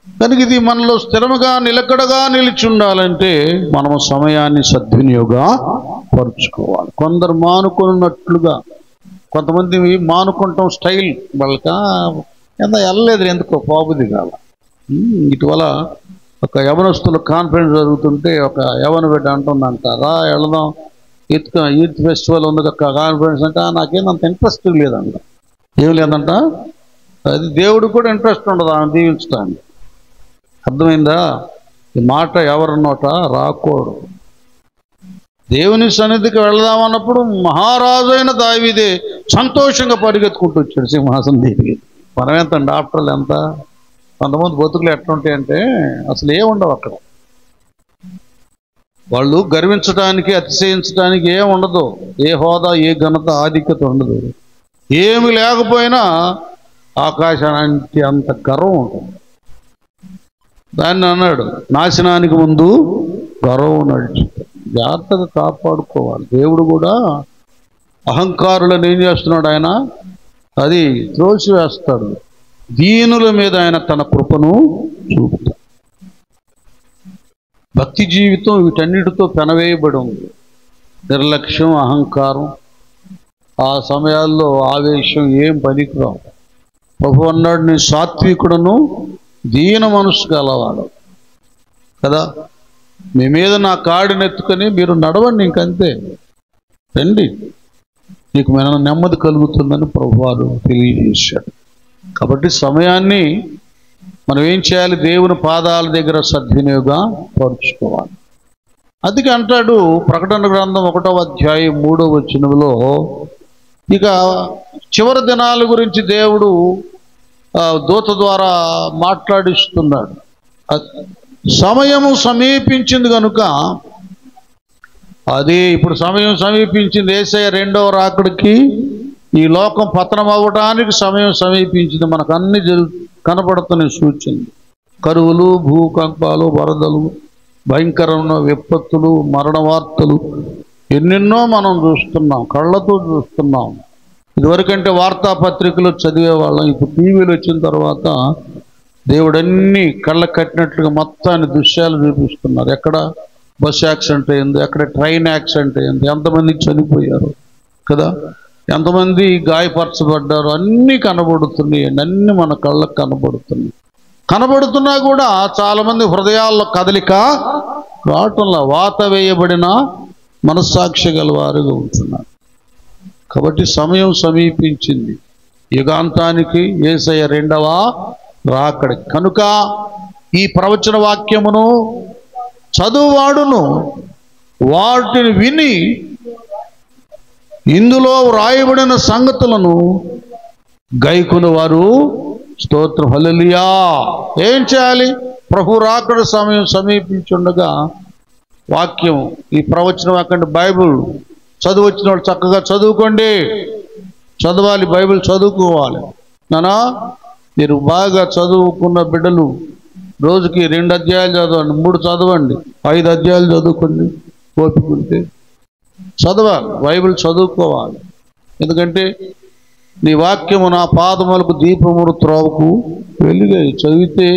A: కనుక ఇది మనలో స్థిరముగా నిలకడగా నిలిచి ఉండాలంటే మనము సమయాన్ని సద్వినియోగం పరుచుకోవాలి. కొందరు మానుకున్నట్లుగా, కొంతమంది మానుకుంటాం స్టైల్ వాళ్ళక ఎంత వెళ్ళలేదు, ఎందుకో పోబుద్ది కాల. ఇటీవల ఒక యవనస్తుల కాన్ఫరెన్స్ జరుగుతుంటే ఒక యవన బిడ్డ అంటుందంట, రా వెళదాం యూత్ ఫెస్టివల్ ఉంది ఒక కాన్ఫరెన్స్ అంటే, నాకేం అంత ఇంట్రెస్ట్ లేదంట. ఏం లేదంట, అది దేవుడికి కూడా ఇంట్రెస్ట్ ఉండదు ఆమె దీవించడానికి. అర్థమైందా? ఈ మాట ఎవరి నోట రాకూడదు. దేవుని సన్నిధికి వెళదామన్నప్పుడు మహారాజు అయిన దావీదే సంతోషంగా పరిగెత్తుకుంటూ వచ్చాడు సింహాసనం దగ్గరికి. మనం ఎంత డాక్టర్లు ఎంత, కొంతమంది బతుకులు ఎట్లుంటాయంటే అసలు ఏముండవు అక్కడ. వాళ్ళు గర్వించడానికి అతిశయించడానికి ఏం ఉండదు, ఏ హోదా ఏ ఘనత ఆధిక్యత ఉండదు. ఏమి లేకపోయినా ఆకాశానికి అంత గర్వం ఉంటుంది. దాన్ని అన్నాడు, నాశనానికి ముందు గర్వం నడిచి జాగ్రత్తగా కాపాడుకోవాలి. దేవుడు కూడా అహంకారులను ఏం చేస్తున్నాడు, ఆయన అది త్రోసివేస్తాడు. దీనుల మీద ఆయన తన కృపను చూపుతాడు. భక్తి జీవితం వీటన్నిటితో పెనవేయబడి ఉంది. నిర్లక్ష్యం, అహంకారం, ఆ సమయాల్లో ఆవేశం ఏం పనికిరావు. ప్రభు అన్నాడు, నీ సాత్వికుడును దీన మనసు గలవాడు కదా, మీ మీద నా కాడినెత్తుకొని మీరు నడవండి, ఇంకంతే, రండి, నీకు మన నెమ్మది కలుగుతుందని ప్రభువారు తెలియజేశాడు. కాబట్టి సమయాన్ని మనం ఏం చేయాలి, దేవుని పాదాల దగ్గర సద్వినియోగం పరుచుకోవాలి. అందుకే అంటాడు ప్రకటన గ్రంథం 1వ అధ్యాయం 3వ వచనంలో, ఇక చివరి దినాల గురించి దేవుడు దూత ద్వారా మాట్లాడిస్తున్నాడు. సమయము సమీపించింది కనుక, అది ఇప్పుడు సమయం సమీపించింది. యేసయ్య రెండవ రాకడికి ఈ లోకం పతనం అవ్వడానికి సమయం సమీపించింది. మనకు అన్ని కనపడుతున్న సూచనలు, కరువులు, భూకంపాలు, వరదలు, భయంకరమైన విపత్తులు, మరణ వార్తలు ఎన్నెన్నో మనం చూస్తున్నాం, కళ్ళతో చూస్తున్నాం. ఇదివరకంటే వార్తాపత్రికలు చదివేవాళ్ళం, ఇప్పుడు టీవీలు వచ్చిన తర్వాత దేవుడన్నీ కళ్ళ కట్టినట్లుగా మొత్తాన్ని దృశ్యాలు చూపిస్తున్నారు. ఎక్కడ బస్ యాక్సిడెంట్ అయింది, ఎక్కడ ట్రైన్ యాక్సిడెంట్ అయింది, ఎంతమంది చనిపోయారు కదా, ఎంతమంది గాయపరచబడ్డారు, అన్నీ కనబడుతున్నాయి. అన్నీ మన కళ్ళకు కనబడుతున్నాయి. కనబడుతున్నా కూడా చాలామంది హృదయాల్లో కదలిక రావటంలో వాత వేయబడిన మనస్సాక్షి గలవారుగా ఉంటున్నారు. కాబట్టి సమయం సమీపించింది, యుగాంతానికి యేసయ్య రెండవ రాకడి కనుక ఈ ప్రవచన వాక్యమును చదువువాడును వాటిని విని ఇందులో వ్రాయబడిన సంగతులను గైకొను వారు స్తోత్రం హల్లెలూయా. ఏం చేయాలి? ప్రభు రాకడ సమయం సమీపించుండగా వాక్యం, ఈ ప్రవచన వాక్యం బైబిల్ చదువు వచ్చిన వాళ్ళు చక్కగా చదువుకోండి, చదవాలి, బైబిల్ చదువుకోవాలి. నానా మీరు బాగా చదువుకున్న బిడ్డలు రోజుకి 2 అధ్యాయాలు చదవండి, 3 చదవండి, 5 అధ్యాయాలు చదువుకోండి, ఓపికంటే చదవాలి, బైబిల్ చదువుకోవాలి. ఎందుకంటే నీ వాక్యము నా పాదములకు దీపమును, త్రోవకు వెలుగై. చదివితే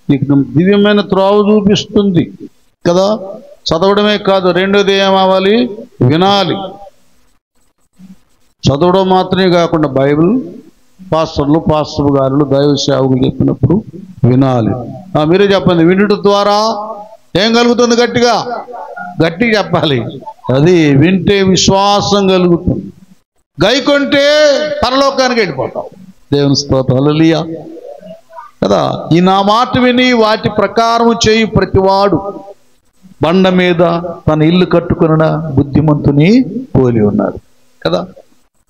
A: నీకు దివ్యమైన త్రోవ చూపిస్తుంది కదా. చదవడమే కాదు, రెండోది ఏమవ్వాలి, వినాలి. చదవడం మాత్రమే కాకుండా బైబిల్ పాస్టర్ గారులు దైవ సేవకులు చెప్పినప్పుడు వినాలి. మీరే చెప్పండి, వినడం ద్వారా ఏం కలుగుతుంది? గట్టిగా చెప్పాలి. అది వింటే విశ్వాసం కలుగుతుంది, గైకొంటే పరలోకానికి వెళ్ళిపోతాం. దేవుని స్తోత్రం హల్లెలూయా కదా. ఈ నా మాట విని వాటి ప్రకారం చేయి ప్రతివాడు బండ మీద తన ఇల్లు కట్టుకున్న బుద్ధిమంతుని పోలి ఉన్నారు కదా.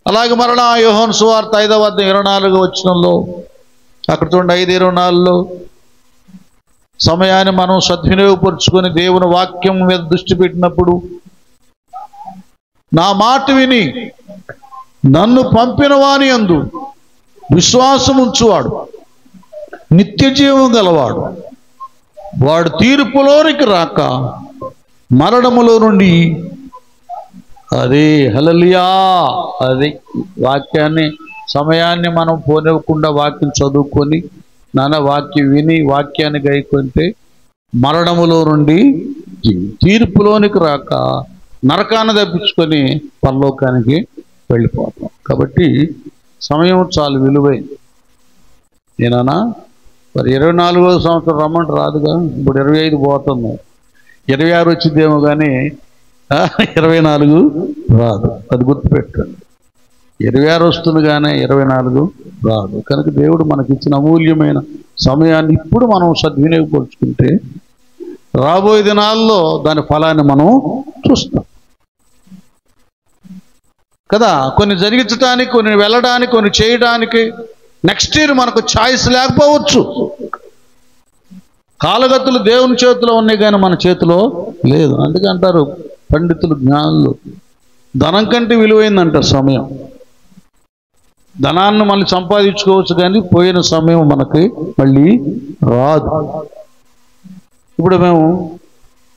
A: అలాగే మరలా యోహాను సువార్త 5వ అధ్యాయం 24వ వచనంలో, అక్కడ చూడండి 5:24లో, సమయాన్ని మనం సద్వినియోగపరుచుకొని దేవుని వాక్యం మీద దృష్టి పెట్టినప్పుడు, నా మాట విని నన్ను పంపిన వాని యందు విశ్వాసం ఉంచువాడు నిత్య జీవం గలవాడు, వాడు తీర్పులోనికి రాక మరణములో నుండి, అది హల్లెలూయా. అది వాక్యాన్ని, సమయాన్ని మనం పోనివ్వకుండా వాక్యం చదువుకొని వాక్యం విని వాక్యాన్ని గైకొంటే మరణములో నుండి తీర్పులోనికి రాక నరకాన్ని తప్పించుకొని పరలోకానికి వెళ్ళిపోతాం. కాబట్టి సమయం చాలా విలువైంది. నేనా మరి 24వ సంవత్సరం రమ్మంటే రాదుగా. ఇప్పుడు 25 పోతుంది, 26 వచ్చిందేమో కానీ 24 రాదు. అది గుర్తుపెట్టండి. 26 వస్తుంది కానీ 24 రాదు. కనుక దేవుడు మనకిచ్చిన అమూల్యమైన సమయాన్ని ఇప్పుడు మనం సద్వినియోగపరుచుకుంటే రాబోయే దినాల్లో దాని ఫలాన్ని మనం చూస్తాం కదా. కొన్ని జరిగించడానికి, కొన్ని వెళ్ళడానికి, కొన్ని చేయడానికి నెక్స్ట్ ఇయర్ మనకు ఛాయిస్ లేకపోవచ్చు. కాలగతులు దేవుని చేతిలో ఉన్నాయి కానీ మన చేతిలో లేదు. అందుకే అంటారు పండితులు, జ్ఞానులు, ధనం కంటే విలువైందంటారు సమయం. ధనాన్ని మళ్ళీ సంపాదించుకోవచ్చు కానీ పోయిన సమయం మనకి మళ్ళీ రాదు. ఇప్పుడు మేము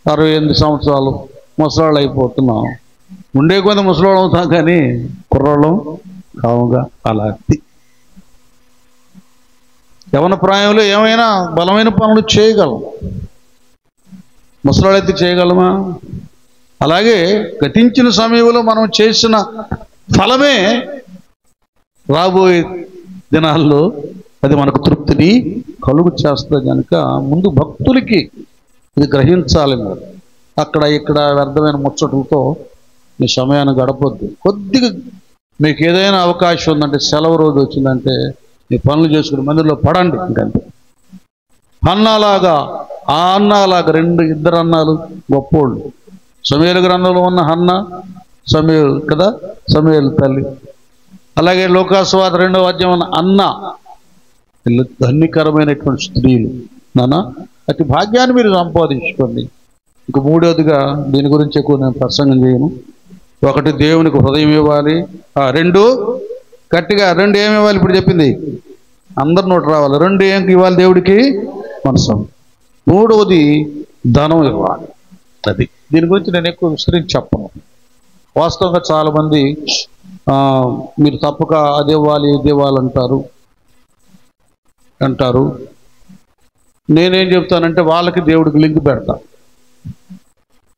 A: 68 సంవత్సరాలు ముసలాళ్ళు అయిపోతున్నాం. ఉండే కొంత ముసలాళ్ళు అవుతాం కానీ కుర్రాళ్ళం కావుగా. అలాంటి యవన ప్రాయంలో ఏమైనా బలమైన పనులు చేయగలం, ముసలాళ్ళైతే చేయగలమా? అలాగే గతించిన సమయంలో మనం చేసిన ఫలమే రాబోయే దినాల్లో అది మనకు తృప్తిని కలుగు చేస్తుంది. కనుక ముందు భక్తులకి ఇది గ్రహించాలి. మీరు అక్కడ ఇక్కడ వ్యర్థమైన ముచ్చటలతో మీ సమయాన్ని గడపొద్దు. కొద్దిగా మీకు ఏదైనా అవకాశం ఉందంటే, సెలవు రోజు వచ్చిందంటే మీ పనులు చేసుకుని మందిలో పడండి. ఇంకంతే. అన్నాలాగా ఆ అన్నాలాగా ఇద్దరు అన్నాలు గొప్పోళ్ళు. సమూయేలు గ్రంథంలో ఉన్న హన్న, సమూయేలు కదా, సమూయేలు తల్లి. అలాగే లోకాసువార్త 2వ అధ్యాయం ఉన్న అన్న, వీళ్ళు ధన్యకరమైనటువంటి స్త్రీలు. నాన్న అతి భాగ్యాన్ని మీరు సంపాదించుకోండి. ఇంక మూడవదిగా దీని గురించి ఎక్కువ నేను ప్రసంగం చేయను. 1 దేవునికి హృదయం ఇవ్వాలి. 2 గట్టిగా 2 ఏమి ఇవ్వాలి? ఇప్పుడు చెప్పింది అందరి నోటి రావాలి. 2 ఏం ఇవ్వాలి? దేవుడికి మనసు. 3వది ధనం ఇవ్వాలి. అది దీని గురించి నేను ఎక్కువ విస్తరించి చెప్పను. వాస్తవంగా చాలామంది మీరు తప్పక అది ఇవ్వాలి ఇది ఇవ్వాలంటారు. నేనేం చెప్తానంటే వాళ్ళకి దేవుడికి లింక్ పెడతా,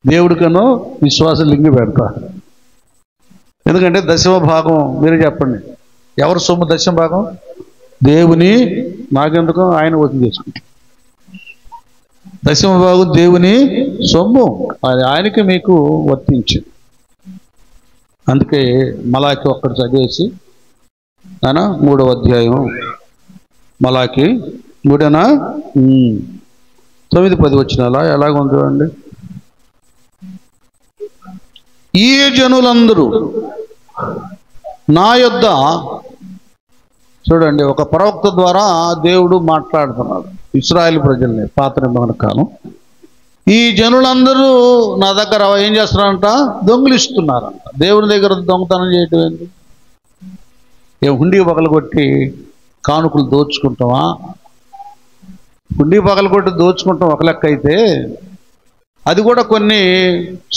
A: దేవుడికనో విశ్వాసం లింక్ పెడతా. ఎందుకంటే 10వ భాగం మీరే చెప్పండి, ఎవరి సొమ్ము 10వ భాగం? దేవుని. నాకెందుకు? ఆయన వసూలు చేసుకుంటాం. 10వ భాగం దేవుని సొమ్ము, అది ఆయనకి మీకు వర్తించింది. అందుకే మలాకి ఒక్కటి చదివేసి 3వ అధ్యాయం మలాకి 3 9-10 వచనాలా ఎలాగ ఉంటుందండి. ఈ జనులందరూ నా యొద్ద, చూడండి, ఒక ప్రవక్త ద్వారా దేవుడు మాట్లాడుతున్నాడు ఇశ్రాయేలు ప్రజల్ని, పాత నిబంధన కాలం. ఈ జనులందరూ నా దగ్గర ఏం చేస్తున్నారంట? దొంగిలిస్తున్నారంట. దేవుని దగ్గర దొంగతనం చేయటం ఏంటి? హుండీ పగలగొట్టి కానుకలు దోచుకుంటామా? హుండీ పగలగొట్టి దోచుకుంటాం ఒక లెక్క అయితే, అది కూడా కొన్ని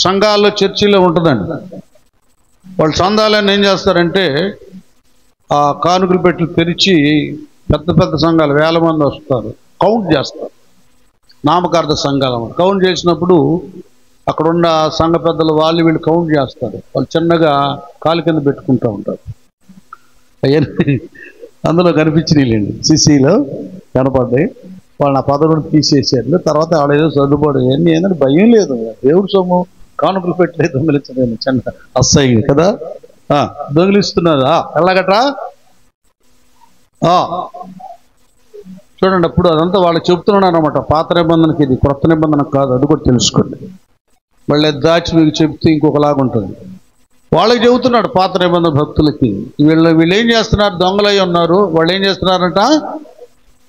A: సంఘాల్లో, చర్చిలో ఉంటుందండి. వాళ్ళు చందాలని ఏం చేస్తారంటే ఆ కానుకలు పెట్టి తెరిచి పెద్ద పెద్ద సంఘాలు 1000 మంది వస్తారు, కౌంట్ చేస్తారు. నామకార్థ సంఘాలు కౌంట్ చేసినప్పుడు అక్కడున్న సంఘ పెద్దలు వాళ్ళు వీళ్ళు కౌంట్ చేస్తారు. వాళ్ళు చిన్నగా కాలు కింద పెట్టుకుంటూ ఉంటారు. అవన్నీ అందులో కనిపించినాయిలేండి, సిసిలో కనపడ్డాయి. వాళ్ళని ఆ పదవిని తీసేసారు. తర్వాత ఆడేదో సర్దుబాటు అవన్నీ ఏంటంటే భయం లేదు. దేవుడు సొమ్ము కానుకలు పెట్టలేదు, దొంగిలించలేదు. చిన్న అస్సయ్యి కదా, దొంగిలిస్తున్నదా ఎలాగట్రా? చూడండి, అప్పుడు అదంతా వాళ్ళు చెప్తున్నాడు అనమాట. పాత నిబంధనకి ఇది, కొత్త నిబంధన కాదు, అది కూడా తెలుసుకోండి. మళ్ళీ దాచి మీకు చెప్తే ఇంకొకలాగా ఉంటుంది. వాళ్ళకి చెబుతున్నాడు పాత నిబంధన భక్తులకి, వీళ్ళు ఏం చేస్తున్నారు? దొంగలై ఉన్నారు. వాళ్ళు ఏం చేస్తున్నారంట?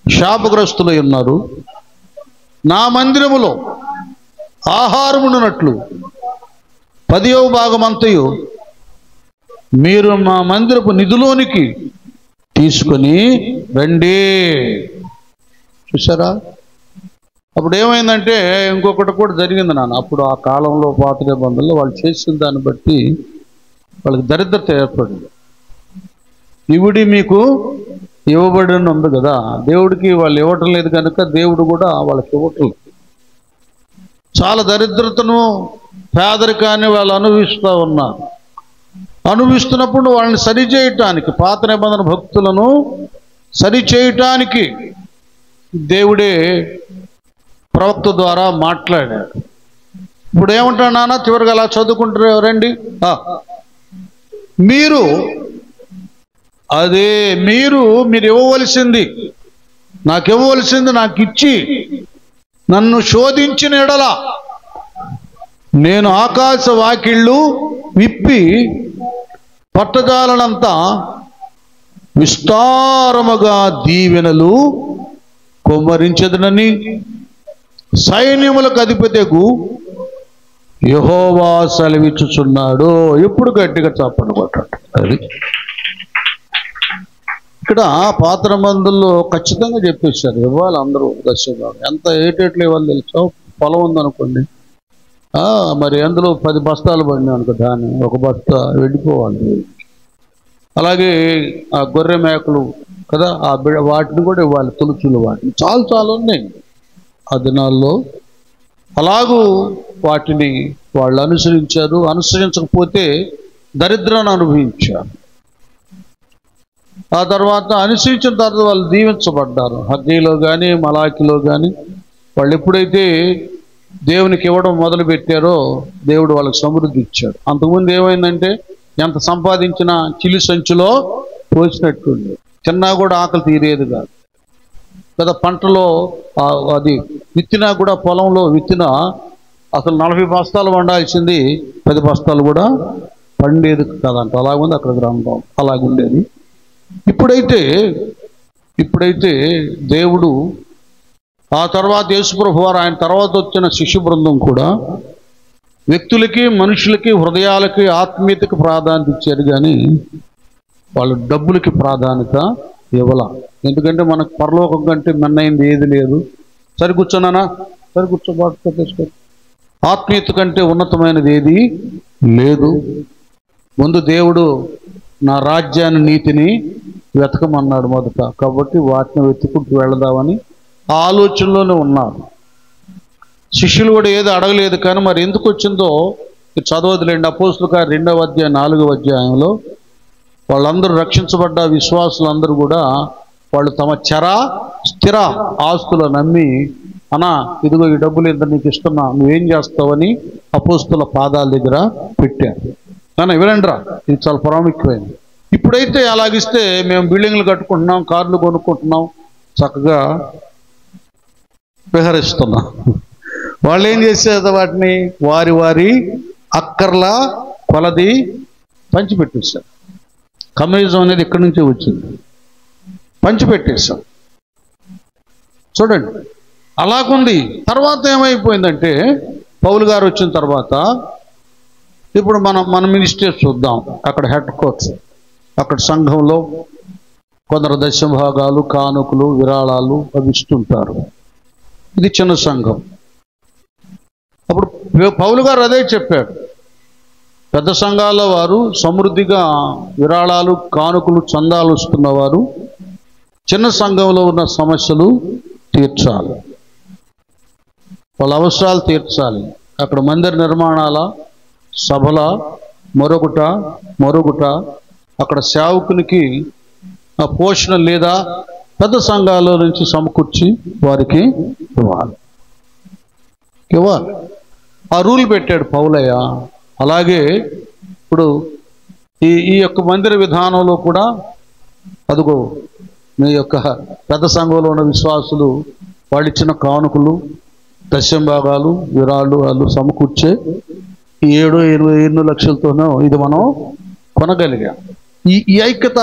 A: శాపగ్రస్తులై ఉన్నారు. నా మందిరములో ఆహారమున్నట్లు 10వ భాగం అంతయు మీరు మా మందిరపు నిధులోనికి తీసుకొని రండి. చూసారా? అప్పుడు ఏమైందంటే ఇంకొకటి కూడా జరిగింది నాన్న. అప్పుడు ఆ కాలంలో పాత నిబంధనలో వాళ్ళు చేసిన దాన్ని బట్టి వాళ్ళకి దరిద్రత ఏర్పడింది. ఇవిడి మీకు ఇవ్వబడిన ఉంది కదా, దేవుడికి వాళ్ళు ఇవ్వటం లేదు కనుక దేవుడు కూడా వాళ్ళకి ఇవ్వటం లేదు. చాలా దరిద్రతను, పేదరికాన్ని వాళ్ళు అనుభవిస్తూ ఉన్నారు. అనుభవిస్తున్నప్పుడు వాళ్ళని సరిచేయటానికి పాత నిబంధన భక్తులను సరిచేయటానికి దేవుడే ప్రవక్త ద్వారా మాట్లాడాడు. ఇప్పుడు ఏమంటాడు నాన్న, చివరిగా అలా చదువుకుంటారు రండి. మీరు ఇవ్వవలసింది నాకు ఇచ్చి నన్ను శోధించిన ఎడల నేను ఆకాశ వాకిళ్ళు విప్పి పట్టజాలనంత విస్తారముగా దీవెనలు కుమ్మరించదనని సైన్యములకు అధిపతికు యెహోవా సెలవిచ్చుచున్నాడు. ఎప్పుడు గట్టిగా చప్పట్లు కొట్టండి. అది ఇక్కడ పాత నిబంధనలో ఖచ్చితంగా చెప్పేశారు, ఇవ్వాలి అందరూ దశగా. ఎంత ఏటేట్లు ఇవ్వాలి తెలుసా? పొలం ఉందనుకోండి, మరి అందులో 10 బస్తాలు పడినాయి అనుకో, దాన్ని 1 బస్తా వెళ్ళిపోవాలి. అలాగే ఆ గొర్రె మేకలు కదా, వాటిని కూడా ఇవ్వాలి, తొలుచులు వాటిని. చాలా ఉన్నాయి ఆ దినాల్లో. అలాగూ వాటిని వాళ్ళు అనుసరించారు. అనుసరించకపోతే దరిద్రాన్ని అనుభవించారు. ఆ తర్వాత అనుసరించిన తర్వాత వాళ్ళు దీవించబడ్డారు. హగ్గీలో కానీ మలాకిలో కానీ వాళ్ళు ఎప్పుడైతే దేవునికి ఇవ్వడం మొదలు పెట్టారో దేవుడు వాళ్ళకి సమృద్ధి ఇచ్చాడు. అంతకుముందు ఏమైందంటే ఎంత సంపాదించినా చిలి సంచిలో పోసినట్టుంది. చిన్నా కూడా ఆకలి తీరేది కాదు కదా. పంటలో అది విత్తినా కూడా, పొలంలో విత్తినా అసలు 40 బస్తాలు వండాల్సింది 10 బస్తాలు కూడా పండేది కదంట. అలాగుంది అక్కడ గ్రంథం, అలాగుండేది. ఇప్పుడైతే దేవుడు ఆ తర్వాత యేసుప్రభు వారు, ఆయన తర్వాత వచ్చిన శిష్య బృందం కూడా వ్యక్తులకి, మనుషులకి, హృదయాలకి, ఆత్మీయతకి ప్రాధాన్యత ఇచ్చారు, కానీ వాళ్ళు డబ్బులకి ప్రాధాన్యత ఇవ్వాల. ఎందుకంటే మనకు పరలోకం కంటే మిన్నైంది ఏది లేదు. సరి కూర్చోనానా, సరి కూర్చోబాటు తీసుకో. ఆత్మీయత కంటే ఉన్నతమైనది ఏది లేదు. ముందు దేవుడు నా రాజ్యాన్ని, నీతిని వెతకమన్నాడు మొదట. కాబట్టి వాటిని వెతుకుంటూ వెళదామని ఆలోచనలోనే ఉన్నారు. శిష్యులు కూడా ఏదో అడగలేదు, కానీ మరి ఎందుకు వచ్చిందో చదవదులేండి. అపోస్తుల కార్యం 2వ అధ్యాయం 4వ అధ్యాయంలో వాళ్ళందరూ రక్షించబడ్డ విశ్వాసులందరూ కూడా వాళ్ళు తమ స్థిర ఆస్తులను అమ్మి, అన్నా ఇదిగో ఈ డబ్బులు ఇంత నీకు ఇస్తున్నా, నువ్వేం చేస్తావని అపోస్తుల పాదాల దగ్గర పెట్టారు. కానీ వినండిరా, ఇది చాలా ప్రాముఖ్యమైనది. ఇప్పుడైతే అలాగిస్తే మేము బిల్డింగ్లు కట్టుకుంటున్నాం, కార్లు కొనుక్కుంటున్నాం, చక్కగా విహరిస్తున్నాం. వాళ్ళు ఏం చేసేది, వాటిని వారి అక్కర్ల కొలది పంచిపెట్టేశారు. కమ్యూనిజం అనేది ఇక్కడి నుంచే వచ్చింది, పంచిపెట్టేశాం. చూడండి అలాగుంది. తర్వాత ఏమైపోయిందంటే పౌలు గారు వచ్చిన తర్వాత ఇప్పుడు మన మినిస్ట్రీస్ చూద్దాం. అక్కడ హెడ్ కోర్ట్స్, అక్కడ సంఘంలో కొందరు దశభాగాలు, కానుకలు, విరాళాలు అవి ఇస్తుంటారు. ఇది చిన్న సంఘం. అప్పుడు పౌలు గారు అదే చెప్పాడు, పెద్ద సంఘాల వారు సమృద్ధిగా విరాళాలు, కానుకలు, చందాలు ఇస్తున్నవారు చిన్న సంఘంలో ఉన్న సమస్యలు తీర్చాలి, వాళ్ళ అవసరాలు తీర్చాలి. అక్కడ మందిర నిర్మాణాల, సభల, మరొకట అక్కడ సేవకునికి ఆ పోషణ లేదా పెద్ద సంఘాల నుంచి సమకూర్చి వారికి ఇవ్వాలి. ఆ రూల్ పెట్టాడు పౌలయ్య. అలాగే ఇప్పుడు ఈ యొక్క మందిర విధానంలో కూడా అదిగో మీ యొక్క పెద్ద సంఘంలో ఉన్న విశ్వాసులు వాళ్ళు ఇచ్చిన కానుకలు, దశంభాగాలు, విరాళ్ళు సమకూర్చే 7-8 లక్షలతోనో ఇది మనం కొనగలిగాం. ఈ ఐక్యత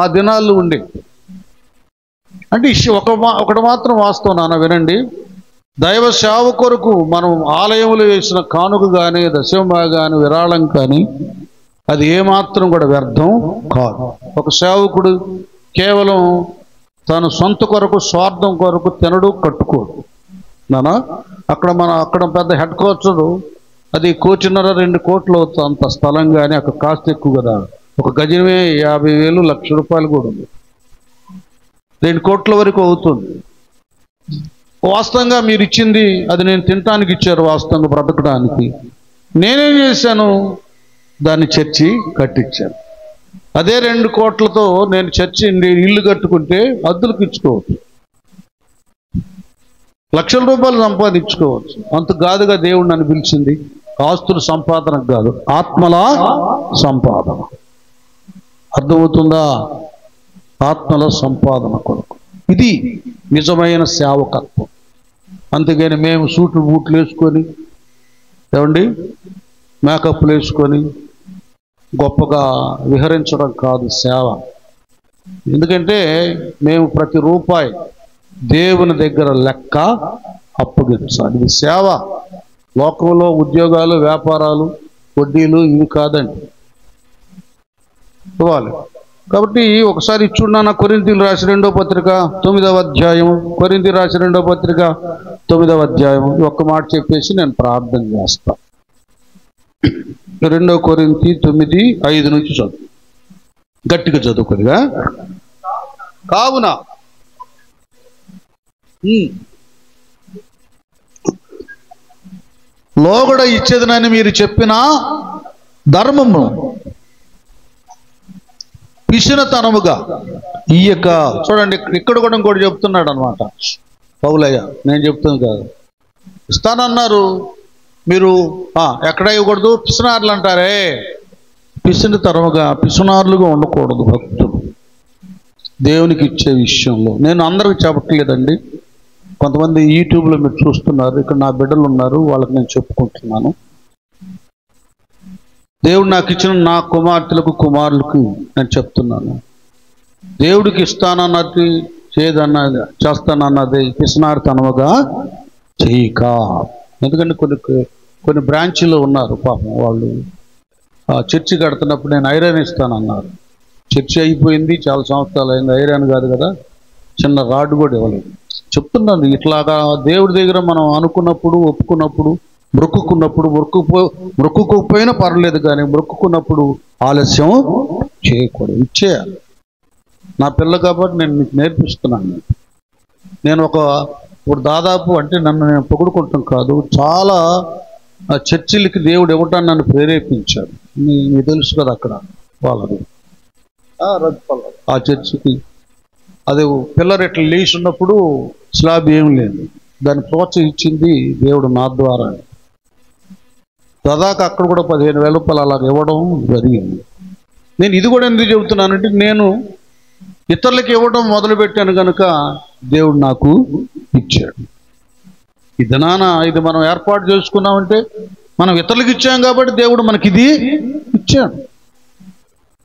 A: ఆ దినాల్లో ఉండే. అంటే ఒకటి మాత్రం వాస్తవం నాన్న, వినండి. దైవ సేవ కొరకు మనం ఆలయంలో వేసిన కానుక కానీ, దశంభాగం కానీ, విరాళం కానీ అది ఏమాత్రం కూడా వ్యర్థం కాదు. ఒక సేవకుడు కేవలం తన సొంత కొరకు, స్వార్థం కొరకు తినడు, కట్టుకోడు నానా. అక్కడ పెద్ద హెడ్ కోర్చరు, అది 1.5-2 కోట్లు అవుతుంది అంత స్థలం, కానీ అక్కడ కాస్ట్ ఎక్కువ కదా. ఒక గజమే 50,000, ₹1,00,000 కూడా ఉంది. 2 కోట్ల వరకు అవుతుంది. వాస్తవంగా మీరు ఇచ్చింది అది నేను తినటానికి ఇచ్చారు, వాస్తవంగా బ్రతకడానికి. నేనేం చేశాను, దాన్ని చర్చి కట్టించాను. అదే 2 కోట్లతో నేను చర్చి ఇల్లు కట్టుకుంటే అద్దెలకు ఇచ్చుకోవచ్చు, లక్షల రూపాయలు సంపాదించుకోవచ్చు. అంత కాదుగా దేవుడు నన్ను పిలిచింది. ఆస్తుల సంపాదనకు కాదు, ఆత్మల సంపాదన. అర్థమవుతుందా? ఆత్మల సంపాదన కొరకు. ఇది నిజమైన సేవకత్వం. అంతేగాని మేము సూట్లు బూట్లు వేసుకొని, ఏమండి, మేకప్లు వేసుకొని గొప్పగా విహరించడం కాదు సేవ. ఎందుకంటే మేము ప్రతి రూపాయి దేవుని దగ్గర లెక్క అప్పగించాలి. ఇది సేవ. లోకంలో ఉద్యోగాలు, వ్యాపారాలు, వడ్డీలు ఇవి కాదండి, ఇవ్వాలి. కాబట్టి ఒకసారి ఇచ్చున్నాను. కొరింథీయులు రాసిన 2వ పత్రిక 9వ అధ్యాయం, కొరింథీయులు రాసిన 2వ పత్రిక 9వ అధ్యాయం. ఒక్క మాట చెప్పేసి నేను ప్రార్థన చేస్తా. 2 కొరింథీ 9:5 నుంచి చదువు, గట్టిగా చదువుకునిగా. కావున లోగడ ఇచ్చేదనని మీరు చెప్పిన ధర్మము పిసినతనముగా ఇయ్యక. చూడండి, ఇక్కడ కూడా ఇంకోటి చెప్తున్నాడు అనమాట పౌలయ్య. నేను చెప్తాను కాదు, ఇస్తానన్నారు మీరు ఎక్కడ ఇవ్వకూడదు, పిసినార్లు అంటారే. పిసినతనముగా, పిసినార్లుగా ఉండకూడదు భక్తులు దేవునికి ఇచ్చే విషయంలో. నేను అందరికి చెప్పట్లేదండి, కొంతమంది యూట్యూబ్లో మీరు చూస్తున్నారు, ఇక్కడ నా బిడ్డలు ఉన్నారు, వాళ్ళకి నేను చెప్పుకుంటున్నాను. దేవుడు నాకు ఇచ్చిన నా కుమార్తెలకు, కుమారులకు నేను చెప్తున్నాను. దేవుడికి ఇస్తానన్నది, చేదన్నది, చేస్తానన్నది పిసినారితనముగా చేయక. ఎందుకంటే కొన్ని బ్రాంచీలో ఉన్నారు పాపం, వాళ్ళు చర్చి కడుతున్నప్పుడు నేను ఐరన్ ఇస్తానన్నారు. చర్చి అయిపోయింది, చాలా సంవత్సరాలు అయింది, ఐరన్ కాదు కదా, చిన్న రాడ్ కూడా ఇవ్వలేదు. చెప్తున్నాను, ఇట్లాగా దేవుడి దగ్గర మనం అనుకున్నప్పుడు, ఒప్పుకున్నప్పుడు, మొక్కుకోకపోయినా పర్లేదు, కానీ మొక్కుకున్నప్పుడు ఆలస్యం చేయకూడదు, ఇచ్చేయాలి. నా పిల్ల కాబట్టి నేను మీకు నేర్పిస్తున్నాను. నేను ఇప్పుడు దాదాపు, అంటే నన్ను నేను పొగుడుకుంటాం కాదు, చాలా చర్చిలకి దేవుడు ఇవ్వటాన్ని నన్ను ప్రేరేపించాడు. మీకు తెలుసు కదా, అక్కడ వాళ్ళది ఆ చర్చికి అది పిల్లర్ ఇట్లా లేచి ఉన్నప్పుడు స్లాబ్ ఏం లేదు, దాన్ని ప్రోత్సహించింది దేవుడు నా ద్వారా. దాదాపు అక్కడ కూడా 15,000 రూపాయలు అలాగ ఇవ్వడం జరిగింది. నేను ఇది కూడా ఎందుకు చెబుతున్నానంటే, నేను ఇతరులకు ఇవ్వడం మొదలుపెట్టాను కనుక దేవుడు నాకు ఇచ్చాడు. ఇది ఇది మనం ఏర్పాటు చేసుకున్నామంటే మనం ఇతరులకు ఇచ్చాం కాబట్టి దేవుడు మనకి ఇది ఇచ్చాడు.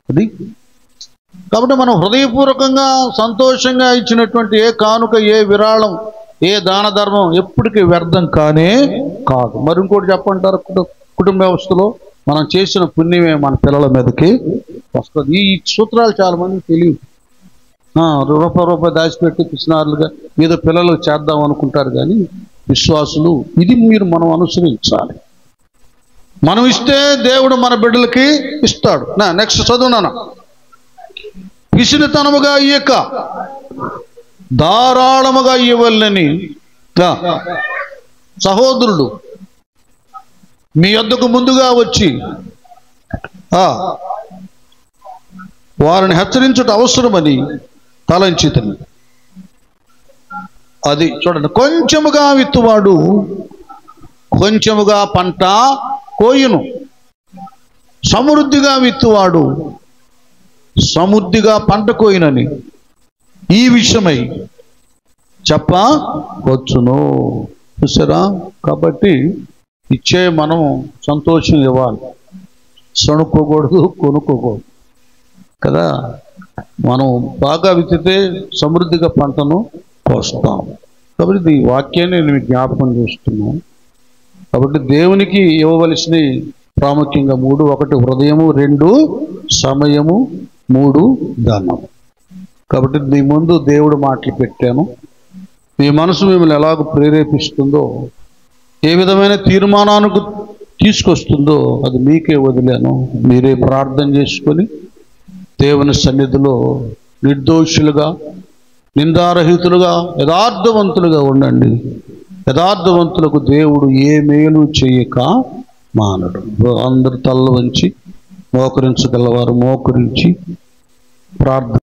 A: అది కాబట్టి మనం హృదయపూర్వకంగా సంతోషంగా ఇచ్చినటువంటి ఏ కానుక, ఏ విరాళం, ఏ దాన ధర్మం ఎప్పటికీ వ్యర్థం కానే కాదు. మరి ఇంకోటి చెప్పంటారు, కుటుంబ వ్యవస్థలో మనం చేసిన పుణ్యమే మన పిల్లల మీదకి వస్తుంది. ఈ సూత్రాలు చాలా మందికి తెలియదు. రూపాయి దాచిపెట్టి పిసినారులుగా ఏదో పిల్లలకు చేద్దాం అనుకుంటారు, కానీ విశ్వాసులు ఇది మనం అనుసరించాలి. మనం ఇస్తే దేవుడు మన బిడ్డలకి ఇస్తాడు. నెక్స్ట్ చదువునా. పిసినితనముగా ఇయ్యక ధారాళముగా ఇవ్వాలని సహోదరుడు మీ యొద్దకు ముందుగా వచ్చి వారిని హెచ్చరించుట అవసరమని తలంచితిని. అది చూడండి, కొంచెముగా విత్తువాడు కొంచెముగా పంట కోయును, సమృద్ధిగా విత్తువాడు సమృద్ధిగా పంట కోయినని ఈ విషయమై చెప్పవచ్చును. చూసారా? కాబట్టి ఇచ్చే మనం సంతోషం ఇవ్వాలి, సణుక్కోకూడదు, కొనుక్కోకూడదు కదా. మనం బాగా విత్తితే సమృద్ధిగా పంటను కోస్తాం. కాబట్టి ఈ వాక్యాన్ని నేను మీకు జ్ఞాపకం చేస్తున్నాను. కాబట్టి దేవునికి ఇవ్వవలసిన ప్రాముఖ్యంగా 3: 1 హృదయము, 2 సమయము, 3 ధనము. కాబట్టి మీ ముందు దేవుడు మాటలు పెట్టాను. మీ మనసు మిమ్మల్ని ఎలాగ ప్రేరేపిస్తుందో, ఏ విధమైన తీర్మానానికి తీసుకొస్తుందో అది మీకే వదిలాను. మీరే ప్రార్థన చేసుకొని దేవుని సన్నిధిలో నిర్దోషులుగా, నిందారహితులుగా, యథార్థవంతులుగా ఉండండి. యథార్థవంతులకు దేవుడు ఏ మేలు చేయక మానడు. అందరు తల్ల వంచి మోకరించగలవారు మోకరించి ప్రార్థన